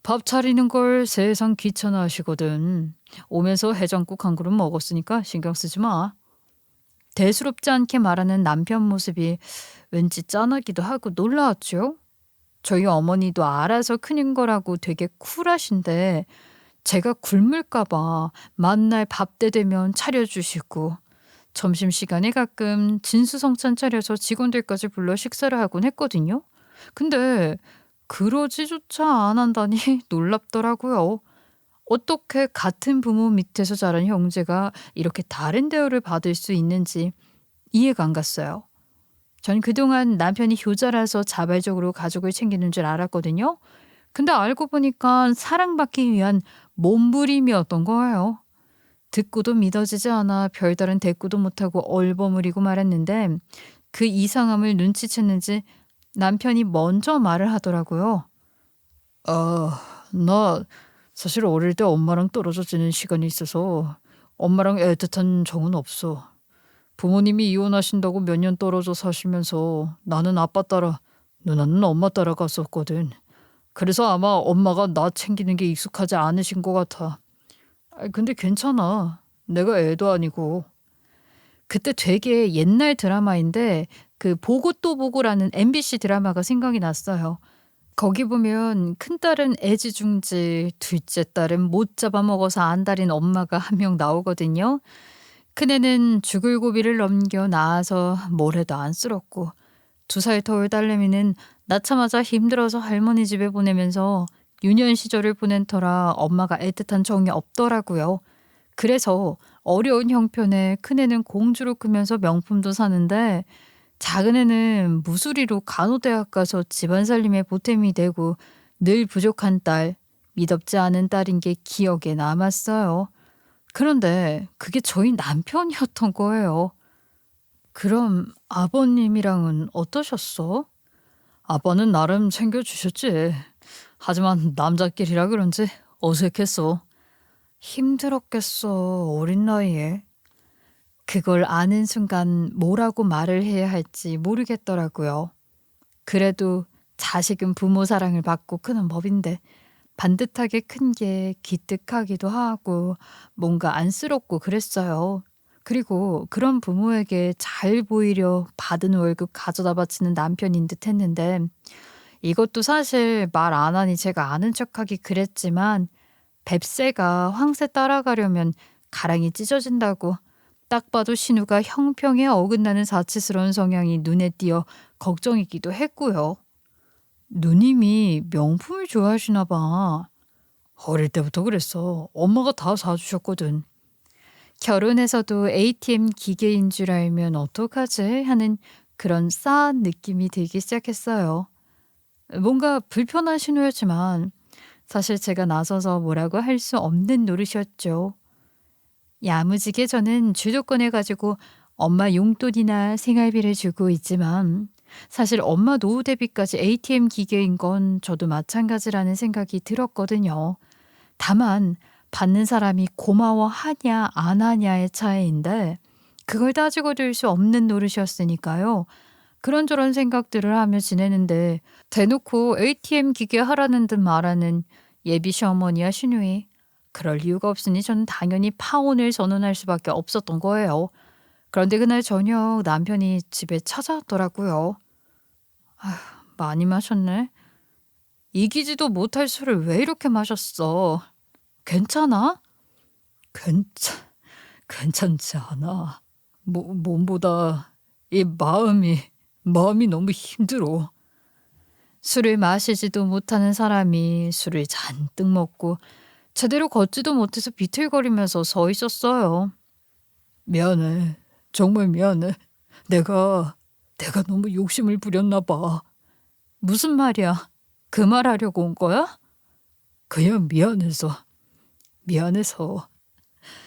밥 차리는 걸 세상 귀찮아 하시거든. 오면서 해장국 한 그릇 먹었으니까 신경 쓰지 마. 대수롭지 않게 말하는 남편 모습이 왠지 짠하기도 하고 놀라웠죠. 저희 어머니도 알아서 크는 거라고 되게 쿨하신데 제가 굶을까 봐 만날 밥 때 되면 차려주시고 점심시간에 가끔 진수성찬 차려서 직원들까지 불러 식사를 하곤 했거든요. 근데 그러지조차 안 한다니 놀랍더라고요. 어떻게 같은 부모 밑에서 자란 형제가 이렇게 다른 대우를 받을 수 있는지 이해가 안 갔어요. 전 그동안 남편이 효자라서 자발적으로 가족을 챙기는 줄 알았거든요. 근데 알고 보니까 사랑받기 위한 몸부림이었던 거예요. 듣고도 믿어지지 않아 별다른 대꾸도 못하고 얼버무리고 말았는데 그 이상함을 눈치챘는지 남편이 먼저 말을 하더라고요. 나 사실 어릴 때 엄마랑 떨어져 지낸 시간이 있어서 엄마랑 애틋한 정은 없어. 부모님이 이혼하신다고 몇 년 떨어져 사시면서 나는 아빠 따라 누나는 엄마 따라 갔었거든. 그래서 아마 엄마가 나 챙기는 게 익숙하지 않으신 것 같아. 근데 괜찮아. 내가 애도 아니고. 그때 되게 옛날 드라마인데 그 보고 또 보고라는 MBC 드라마가 생각이 났어요. 거기 보면 큰딸은 애지중지, 둘째 딸은 못 잡아먹어서 안달인 엄마가 한 명 나오거든요. 큰애는 죽을 고비를 넘겨 낳아서 뭘 해도 안쓰럽고 2살 터울 딸내미는 낳자마자 힘들어서 할머니 집에 보내면서 유년 시절을 보낸 터라 엄마가 애틋한 정이 없더라고요. 그래서 어려운 형편에 큰애는 공주로 크면서 명품도 사는데 작은애는 무수리로 간호대학 가서 집안 살림에 보탬이 되고 늘 부족한 딸, 미덥지 않은 딸인 게 기억에 남았어요. 그런데 그게 저희 남편이었던 거예요. 그럼 아버님이랑은 어떠셨어? 아빠는 나름 챙겨주셨지. 하지만 남자끼리라 그런지 어색했어. 힘들었겠어, 어린 나이에. 그걸 아는 순간 뭐라고 말을 해야 할지 모르겠더라고요. 그래도 자식은 부모 사랑을 받고 크는 법인데 반듯하게 큰 게 기특하기도 하고 뭔가 안쓰럽고 그랬어요. 그리고 그런 부모에게 잘 보이려 받은 월급 가져다 바치는 남편인 듯 했는데 이것도 사실 말 안 하니 제가 아는 척하기 그랬지만 뱁새가 황새 따라가려면 가랑이 찢어진다고 딱 봐도 신우가 형평에 어긋나는 사치스러운 성향이 눈에 띄어 걱정이기도 했고요. 누님이 명품을 좋아하시나 봐. 어릴 때부터 그랬어. 엄마가 다 사주셨거든. 결혼해서도 ATM 기계인 줄 알면 어떡하지? 하는 그런 싸한 느낌이 들기 시작했어요. 뭔가 불편한 신호였지만 사실 제가 나서서 뭐라고 할 수 없는 노릇이었죠. 야무지게 저는 주도권을 가지고 엄마 용돈이나 생활비를 주고 있지만 사실 엄마 노후 대비까지 ATM 기계인 건 저도 마찬가지라는 생각이 들었거든요. 다만 받는 사람이 고마워하냐 안 하냐의 차이인데 그걸 따지고 들 수 없는 노릇이었으니까요. 그런저런 생각들을 하며 지내는데 대놓고 ATM 기계 하라는 듯 말하는 예비 시어머니와 시누이. 그럴 이유가 없으니 저는 당연히 파혼을 선언할 수밖에 없었던 거예요. 그런데 그날 저녁 남편이 집에 찾아왔더라고요. 아휴, 많이 마셨네. 이기지도 못할 술을 왜 이렇게 마셨어? 괜찮아? 괜찮지 않아. 몸보다 이 마음이 너무 힘들어. 술을 마시지도 못하는 사람이 술을 잔뜩 먹고 제대로 걷지도 못해서 비틀거리면서 서 있었어요. 미안해. 정말 미안해. 내가 너무 욕심을 부렸나 봐. 무슨 말이야? 그 말 하려고 온 거야? 그냥 미안해서.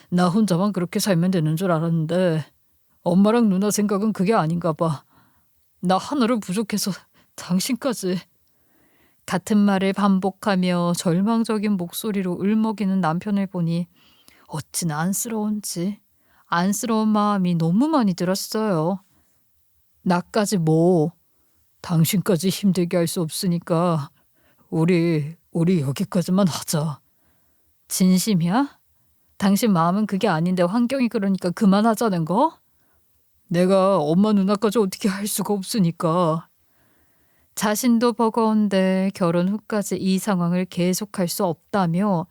나 혼자만 그렇게 살면 되는 줄 알았는데 엄마랑 누나 생각은 그게 아닌가 봐. 나 하나로 부족해서 당신까지. 같은 말을 반복하며 절망적인 목소리로 울먹이는 남편을 보니 어찌나 안쓰러운지 안쓰러운 마음이 너무 많이 들었어요. 나까지 뭐 당신까지 힘들게 할 수 없으니까 우리 여기까지만 하자. 진심이야? 당신 마음은 그게 아닌데 환경이 그러니까 그만하자는 거? 내가 엄마 누나까지 어떻게 할 수가 없으니까. 자신도 버거운데 결혼 후까지 이 상황을 계속할 수 없다며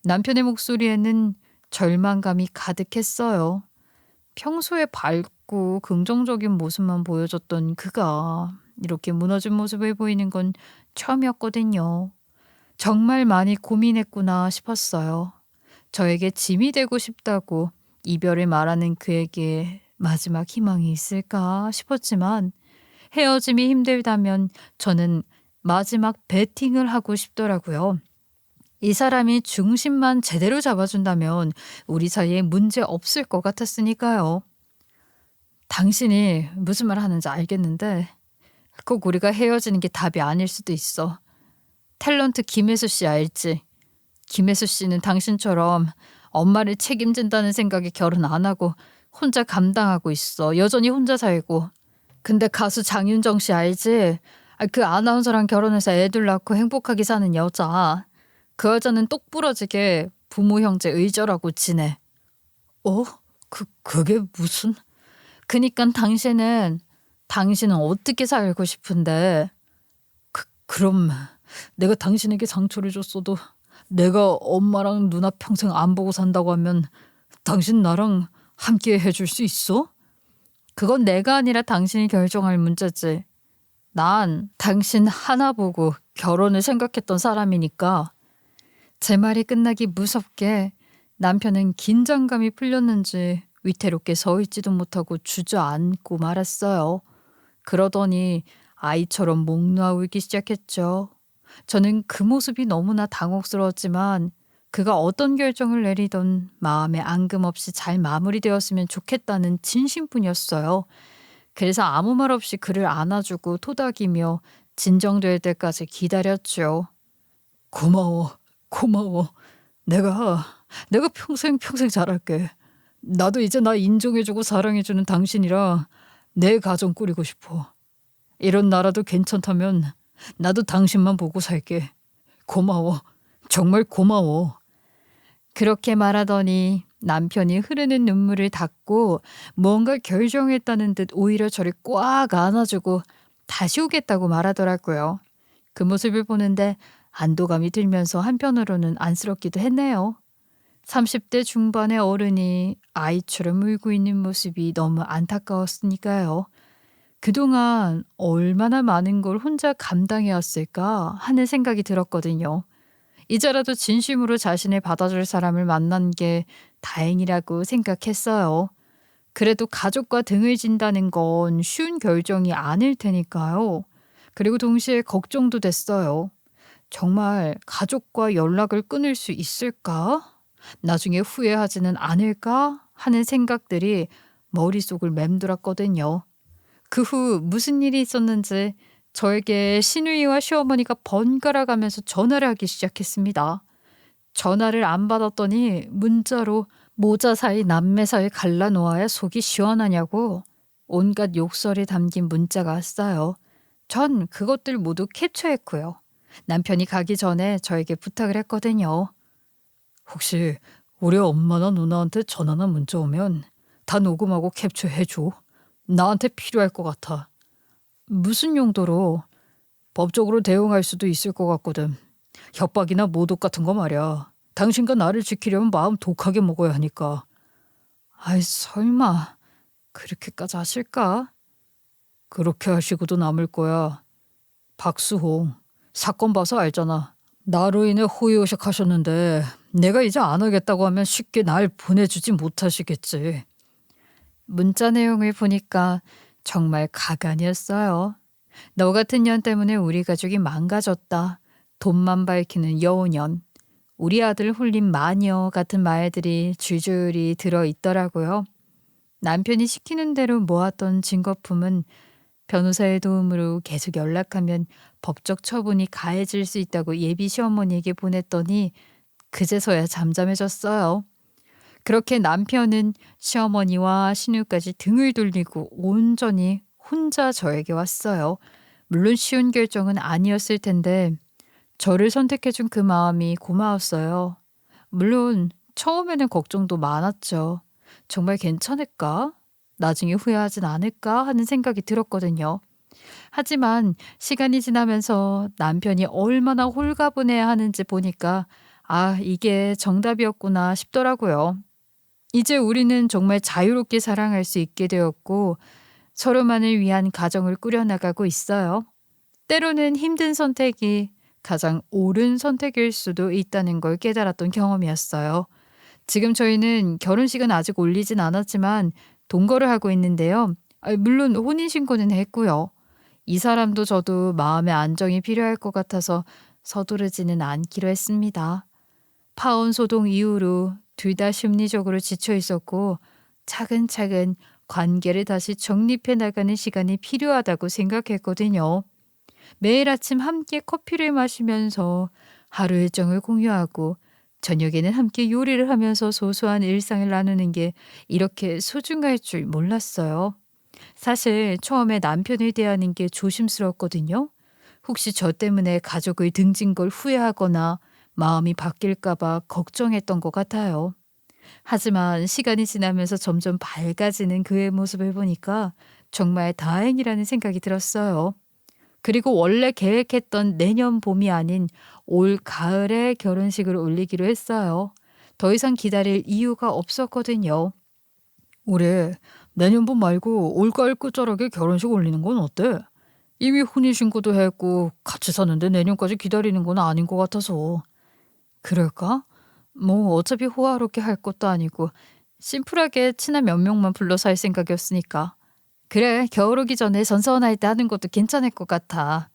남편의 목소리에는 절망감이 가득했어요. 평소에 밝고 긍정적인 모습만 보여줬던 그가 이렇게 무너진 모습을 보이는 건 처음이었거든요. 정말 많이 고민했구나 싶었어요. 저에게 짐이 되고 싶다고 이별을 말하는 그에게 마지막 희망이 있을까 싶었지만 헤어짐이 힘들다면 저는 마지막 배팅을 하고 싶더라고요. 이 사람이 중심만 제대로 잡아준다면 우리 사이에 문제 없을 것 같았으니까요. 당신이 무슨 말 하는지 알겠는데 꼭 우리가 헤어지는 게 답이 아닐 수도 있어. 탤런트 김혜수 씨 알지? 김혜수 씨는 당신처럼 엄마를 책임진다는 생각에 결혼 안 하고 혼자 감당하고 있어. 여전히 혼자 살고. 근데 가수 장윤정 씨 알지? 그 아나운서랑 결혼해서 애들 낳고 행복하게 사는 여자. 그 여자는 똑부러지게 부모 형제 의절하고 지내. 그게 무슨? 그니까 당신은 어떻게 살고 싶은데? 그럼 내가 당신에게 상처를 줬어도 내가 엄마랑 누나 평생 안 보고 산다고 하면 당신 나랑 함께 해줄 수 있어? 그건 내가 아니라 당신이 결정할 문제지. 난 당신 하나 보고 결혼을 생각했던 사람이니까. 제 말이 끝나기 무섭게 남편은 긴장감이 풀렸는지 위태롭게 서 있지도 못하고 주저앉고 말았어요. 그러더니 아이처럼 목 놓아 울기 시작했죠. 저는 그 모습이 너무나 당혹스러웠지만 그가 어떤 결정을 내리던 마음에 앙금없이 잘 마무리되었으면 좋겠다는 진심뿐이었어요. 그래서 아무 말 없이 그를 안아주고 토닥이며 진정될 때까지 기다렸죠. 고마워. 내가 평생 잘할게. 나도 이제 나 인정해주고 사랑해주는 당신이라 내 가정 꾸리고 싶어. 이런 나라도 괜찮다면 나도 당신만 보고 살게. 고마워. 정말 고마워. 그렇게 말하더니 남편이 흐르는 눈물을 닦고 뭔가 결정했다는 듯 오히려 저를 꽉 안아주고 다시 오겠다고 말하더라고요. 그 모습을 보는데 안도감이 들면서 한편으로는 안쓰럽기도 했네요. 30대 중반의 어른이 아이처럼 울고 있는 모습이 너무 안타까웠으니까요. 그동안 얼마나 많은 걸 혼자 감당해왔을까 하는 생각이 들었거든요. 이제라도 진심으로 자신을 받아줄 사람을 만난 게 다행이라고 생각했어요. 그래도 가족과 등을 진다는 건 쉬운 결정이 아닐 테니까요. 그리고 동시에 걱정도 됐어요. 정말 가족과 연락을 끊을 수 있을까? 나중에 후회하지는 않을까? 하는 생각들이 머릿속을 맴돌았거든요. 그 후 무슨 일이 있었는지 저에게 시누이와 시어머니가 번갈아 가면서 전화를 하기 시작했습니다. 전화를 안 받았더니 문자로 모자 사이 남매 사이 갈라놓아야 속이 시원하냐고 온갖 욕설이 담긴 문자가 왔어요. 전 그것들 모두 캡처했고요. 남편이 가기 전에 저에게 부탁을 했거든요. 혹시 우리 엄마나 누나한테 전화나 문자 오면 다 녹음하고 캡처해줘. 나한테 필요할 것 같아. 무슨 용도로? 법적으로 대응할 수도 있을 것 같거든. 협박이나 모독 같은 거 말이야. 당신과 나를 지키려면 마음 독하게 먹어야 하니까. 아이 설마 그렇게까지 하실까? 그렇게 하시고도 남을 거야. 박수홍, 사건 봐서 알잖아. 나로 인해 호의호식 하셨는데 내가 이제 안 하겠다고 하면 쉽게 날 보내주지 못하시겠지. 문자 내용을 보니까 정말 가관이었어요. 너 같은 년 때문에 우리 가족이 망가졌다. 돈만 밝히는 여우년. 우리 아들 홀린 마녀 같은 말들이 줄줄이 들어있더라고요. 남편이 시키는 대로 모았던 증거품은 변호사의 도움으로 계속 연락하면 법적 처분이 가해질 수 있다고 예비 시어머니에게 보냈더니 그제서야 잠잠해졌어요. 그렇게 남편은 시어머니와 신우까지 등을 돌리고 온전히 혼자 저에게 왔어요. 물론 쉬운 결정은 아니었을 텐데 저를 선택해준 그 마음이 고마웠어요. 물론 처음에는 걱정도 많았죠. 정말 괜찮을까? 나중에 후회하진 않을까 하는 생각이 들었거든요. 하지만 시간이 지나면서 남편이 얼마나 홀가분해야 하는지 보니까 아, 이게 정답이었구나 싶더라고요. 이제 우리는 정말 자유롭게 사랑할 수 있게 되었고 서로만을 위한 가정을 꾸려나가고 있어요. 때로는 힘든 선택이 가장 옳은 선택일 수도 있다는 걸 깨달았던 경험이었어요. 지금 저희는 결혼식은 아직 올리진 않았지만 동거를 하고 있는데요. 물론 혼인신고는 했고요. 이 사람도 저도 마음의 안정이 필요할 것 같아서 서두르지는 않기로 했습니다. 파혼 소동 이후로 둘 다 심리적으로 지쳐 있었고 차근차근 관계를 다시 정립해 나가는 시간이 필요하다고 생각했거든요. 매일 아침 함께 커피를 마시면서 하루 일정을 공유하고 저녁에는 함께 요리를 하면서 소소한 일상을 나누는 게 이렇게 소중할 줄 몰랐어요. 사실 처음에 남편을 대하는 게 조심스러웠거든요. 혹시 저 때문에 가족을 등진 걸 후회하거나 마음이 바뀔까 봐 걱정했던 것 같아요. 하지만 시간이 지나면서 점점 밝아지는 그의 모습을 보니까 정말 다행이라는 생각이 들었어요. 그리고 원래 계획했던 내년 봄이 아닌 올 가을에 결혼식을 올리기로 했어요. 더 이상 기다릴 이유가 없었거든요. 올해 내년 봄 말고 올가을 끝자락에 결혼식 올리는 건 어때? 이미 혼인신고도 했고 같이 사는데 내년까지 기다리는 건 아닌 것 같아서. 그럴까? 뭐 어차피 호화롭게 할 것도 아니고 심플하게 친한 몇 명만 불러서 할 생각이었으니까. 그래, 겨울 오기 전에 선선할 때 하는 것도 괜찮을 것 같아.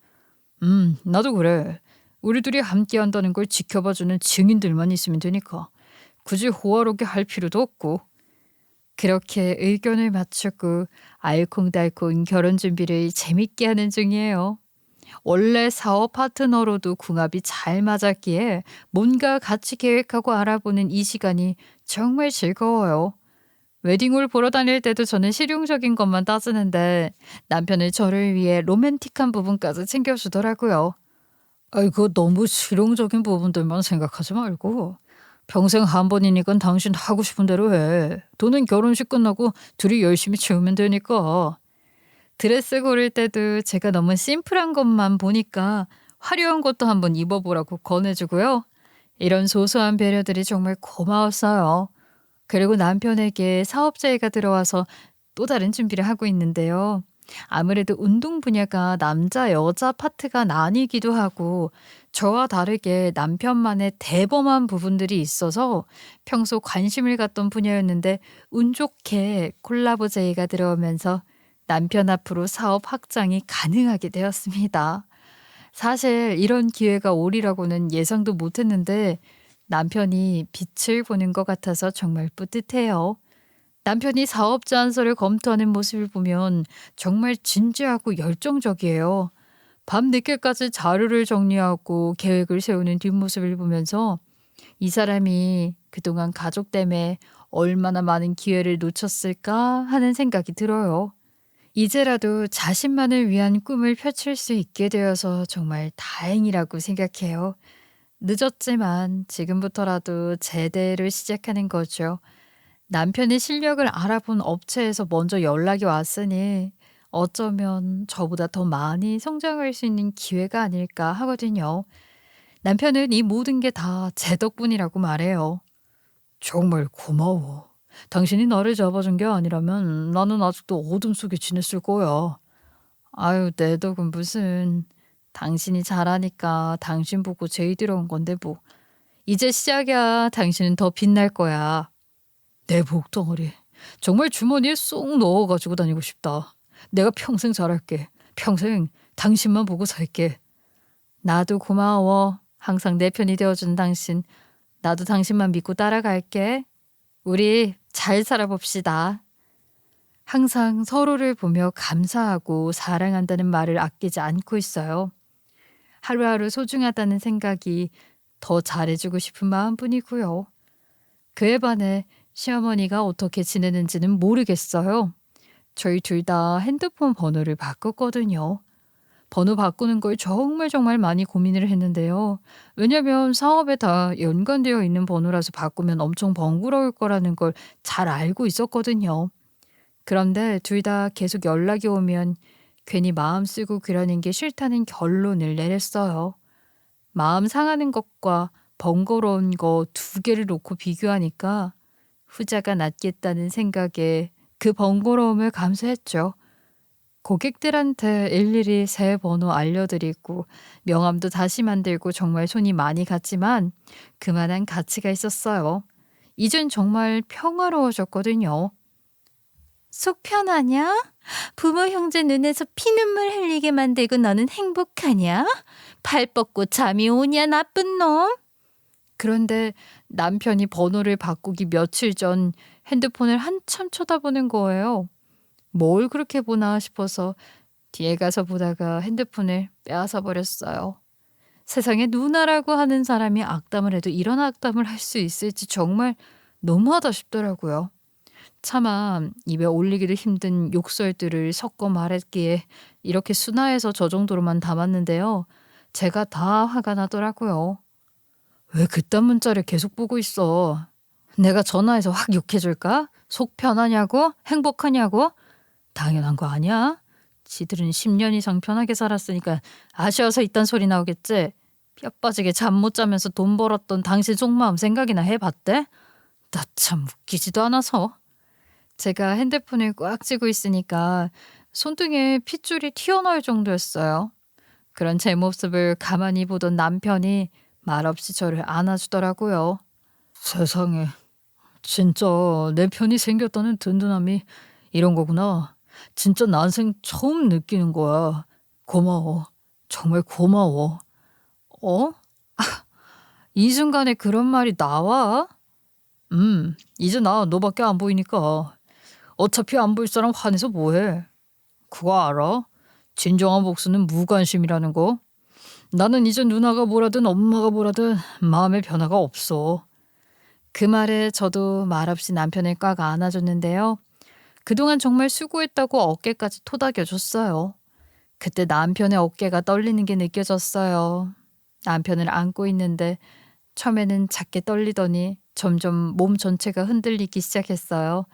나도 그래. 우리 둘이 함께 한다는 걸 지켜봐주는 증인들만 있으면 되니까. 굳이 호화롭게 할 필요도 없고. 그렇게 의견을 맞추고 알콩달콩 결혼 준비를 재밌게 하는 중이에요. 원래 사업 파트너로도 궁합이 잘 맞았기에 뭔가 같이 계획하고 알아보는 이 시간이 정말 즐거워요. 웨딩홀 보러 다닐 때도 저는 실용적인 것만 따지는데 남편은 저를 위해 로맨틱한 부분까지 챙겨주더라고요. 그거 너무 실용적인 부분들만 생각하지 말고 평생 한 번이니까 당신 하고 싶은 대로 해. 돈은 결혼식 끝나고 둘이 열심히 채우면 되니까. 드레스 고를 때도 제가 너무 심플한 것만 보니까 화려한 것도 한번 입어보라고 권해주고요. 이런 소소한 배려들이 정말 고마웠어요. 그리고 남편에게 사업자회가 들어와서 또 다른 준비를 하고 있는데요. 아무래도 운동 분야가 남자 여자 파트가 나뉘기도 하고 저와 다르게 남편만의 대범한 부분들이 있어서 평소 관심을 갖던 분야였는데 운 좋게 콜라보 제의가 들어오면서 남편 앞으로 사업 확장이 가능하게 되었습니다. 사실 이런 기회가 오리라고는 예상도 못했는데 남편이 빛을 보는 것 같아서 정말 뿌듯해요. 남편이 사업 제안서를 검토하는 모습을 보면 정말 진지하고 열정적이에요. 밤 늦게까지 자료를 정리하고 계획을 세우는 뒷모습을 보면서 이 사람이 그동안 가족 때문에 얼마나 많은 기회를 놓쳤을까 하는 생각이 들어요. 이제라도 자신만을 위한 꿈을 펼칠 수 있게 되어서 정말 다행이라고 생각해요. 늦었지만 지금부터라도 제대로 시작하는 거죠. 남편의 실력을 알아본 업체에서 먼저 연락이 왔으니 어쩌면 저보다 더 많이 성장할 수 있는 기회가 아닐까 하거든요. 남편은 이 모든 게 다 제 덕분이라고 말해요. 정말 고마워. 당신이 나를 잡아준 게 아니라면 나는 아직도 어둠 속에 지냈을 거야. 아유, 내 덕은 무슨. 당신이 잘하니까 당신 보고 제의 들어온 건데 뭐. 이제 시작이야. 당신은 더 빛날 거야. 내 복덩어리. 정말 주머니에 쏙 넣어 가지고 다니고 싶다. 내가 평생 잘할게. 평생 당신만 보고 살게. 나도 고마워. 항상 내 편이 되어준 당신. 나도 당신만 믿고 따라갈게. 우리 잘 살아봅시다. 항상 서로를 보며 감사하고 사랑한다는 말을 아끼지 않고 있어요. 하루하루 소중하다는 생각이 더 잘해주고 싶은 마음뿐이고요. 그에 반해 시어머니가 어떻게 지내는지는 모르겠어요. 저희 둘 다 핸드폰 번호를 바꿨거든요. 번호 바꾸는 걸 정말 많이 고민을 했는데요. 왜냐면 사업에 다 연관되어 있는 번호라서 바꾸면 엄청 번거로울 거라는 걸 잘 알고 있었거든요. 그런데 둘 다 계속 연락이 오면 괜히 마음 쓰고 그러는 게 싫다는 결론을 내렸어요. 마음 상하는 것과 번거로운 거 두 개를 놓고 비교하니까 후자가 낫겠다는 생각에 그 번거로움을 감수했죠. 고객들한테 일일이 새 번호 알려드리고 명함도 다시 만들고 정말 손이 많이 갔지만 그만한 가치가 있었어요. 이젠 정말 평화로워졌거든요. 속 편하냐? 부모 형제 눈에서 피눈물 흘리게 만들고 너는 행복하냐? 발 뻗고 잠이 오냐 나쁜 놈? 그런데 남편이 번호를 바꾸기 며칠 전 핸드폰을 한참 쳐다보는 거예요. 뭘 그렇게 보나 싶어서 뒤에 가서 보다가 핸드폰을 빼앗아 버렸어요. 세상에 누나라고 하는 사람이 악담을 해도 이런 악담을 할 수 있을지 정말 너무하다 싶더라고요. 차마 입에 올리기도 힘든 욕설들을 섞어 말했기에 이렇게 순화해서 저 정도로만 담았는데요. 제가 다 화가 나더라고요. 왜 그딴 문자를 계속 보고 있어? 내가 전화해서 확 욕해줄까? 속 편하냐고? 행복하냐고? 당연한 거 아니야? 지들은 10년 이상 편하게 살았으니까 아쉬워서 이딴 소리 나오겠지? 뼈 빠지게 잠 못 자면서 돈 벌었던 당신 속마음 생각이나 해봤대? 나 참 웃기지도 않아서. 제가 핸드폰을 꽉 쥐고 있으니까 손등에 핏줄이 튀어나올 정도였어요. 그런 제 모습을 가만히 보던 남편이 말없이 저를 안아주더라고요. 세상에, 진짜 내 편이 생겼다는 든든함이 이런 거구나. 진짜 난생 처음 느끼는 거야. 고마워. 정말 고마워. 어? 이 순간에 그런 말이 나와? 이제 나 너밖에 안 보이니까. 어차피 안 볼 사람 화내서 뭐해? 그거 알아? 진정한 복수는 무관심이라는 거. 나는 이제 누나가 뭐라든 엄마가 뭐라든 마음의 변화가 없어. 그 말에 저도 말없이 남편을 꽉 안아줬는데요. 그동안 정말 수고했다고 어깨까지 토닥여줬어요. 그때 남편의 어깨가 떨리는 게 느껴졌어요. 남편을 안고 있는데 처음에는 작게 떨리더니 점점 몸 전체가 흔들리기 시작했어요.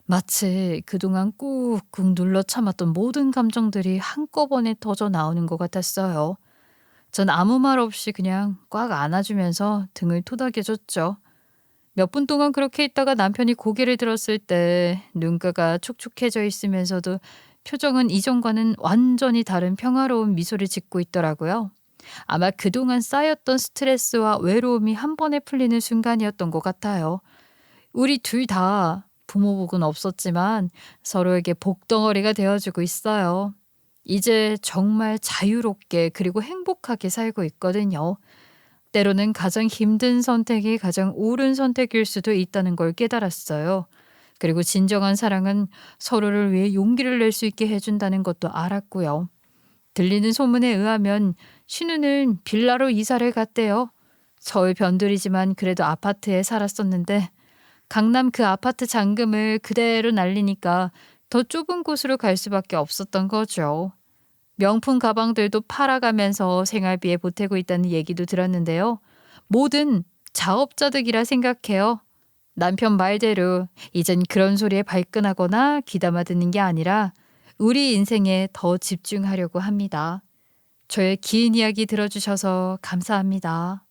마치 그동안 꾹꾹 눌러 참았던 모든 감정들이 한꺼번에 터져 나오는 것 같았어요. 전 아무 말 없이 그냥 꽉 안아주면서 등을 토닥여줬죠. 몇 분 동안 그렇게 있다가 남편이 고개를 들었을 때 눈가가 촉촉해져 있으면서도 표정은 이전과는 완전히 다른 평화로운 미소를 짓고 있더라고요. 아마 그동안 쌓였던 스트레스와 외로움이 한 번에 풀리는 순간이었던 것 같아요. 우리 둘 다 부모 복은 없었지만 서로에게 복덩어리가 되어주고 있어요. 이제 정말 자유롭게 그리고 행복하게 살고 있거든요. 때로는 가장 힘든 선택이 가장 옳은 선택일 수도 있다는 걸 깨달았어요. 그리고 진정한 사랑은 서로를 위해 용기를 낼 수 있게 해준다는 것도 알았고요. 들리는 소문에 의하면 신우는 빌라로 이사를 갔대요. 저의 변두리지만 그래도 아파트에 살았었는데 강남 그 아파트 잔금을 그대로 날리니까 더 좁은 곳으로 갈 수밖에 없었던 거죠. 명품 가방들도 팔아가면서 생활비에 보태고 있다는 얘기도 들었는데요. 뭐든 자업자득이라 생각해요. 남편 말대로 이젠 그런 소리에 발끈하거나 귀담아 듣는 게 아니라 우리 인생에 더 집중하려고 합니다. 저의 긴 이야기 들어주셔서 감사합니다.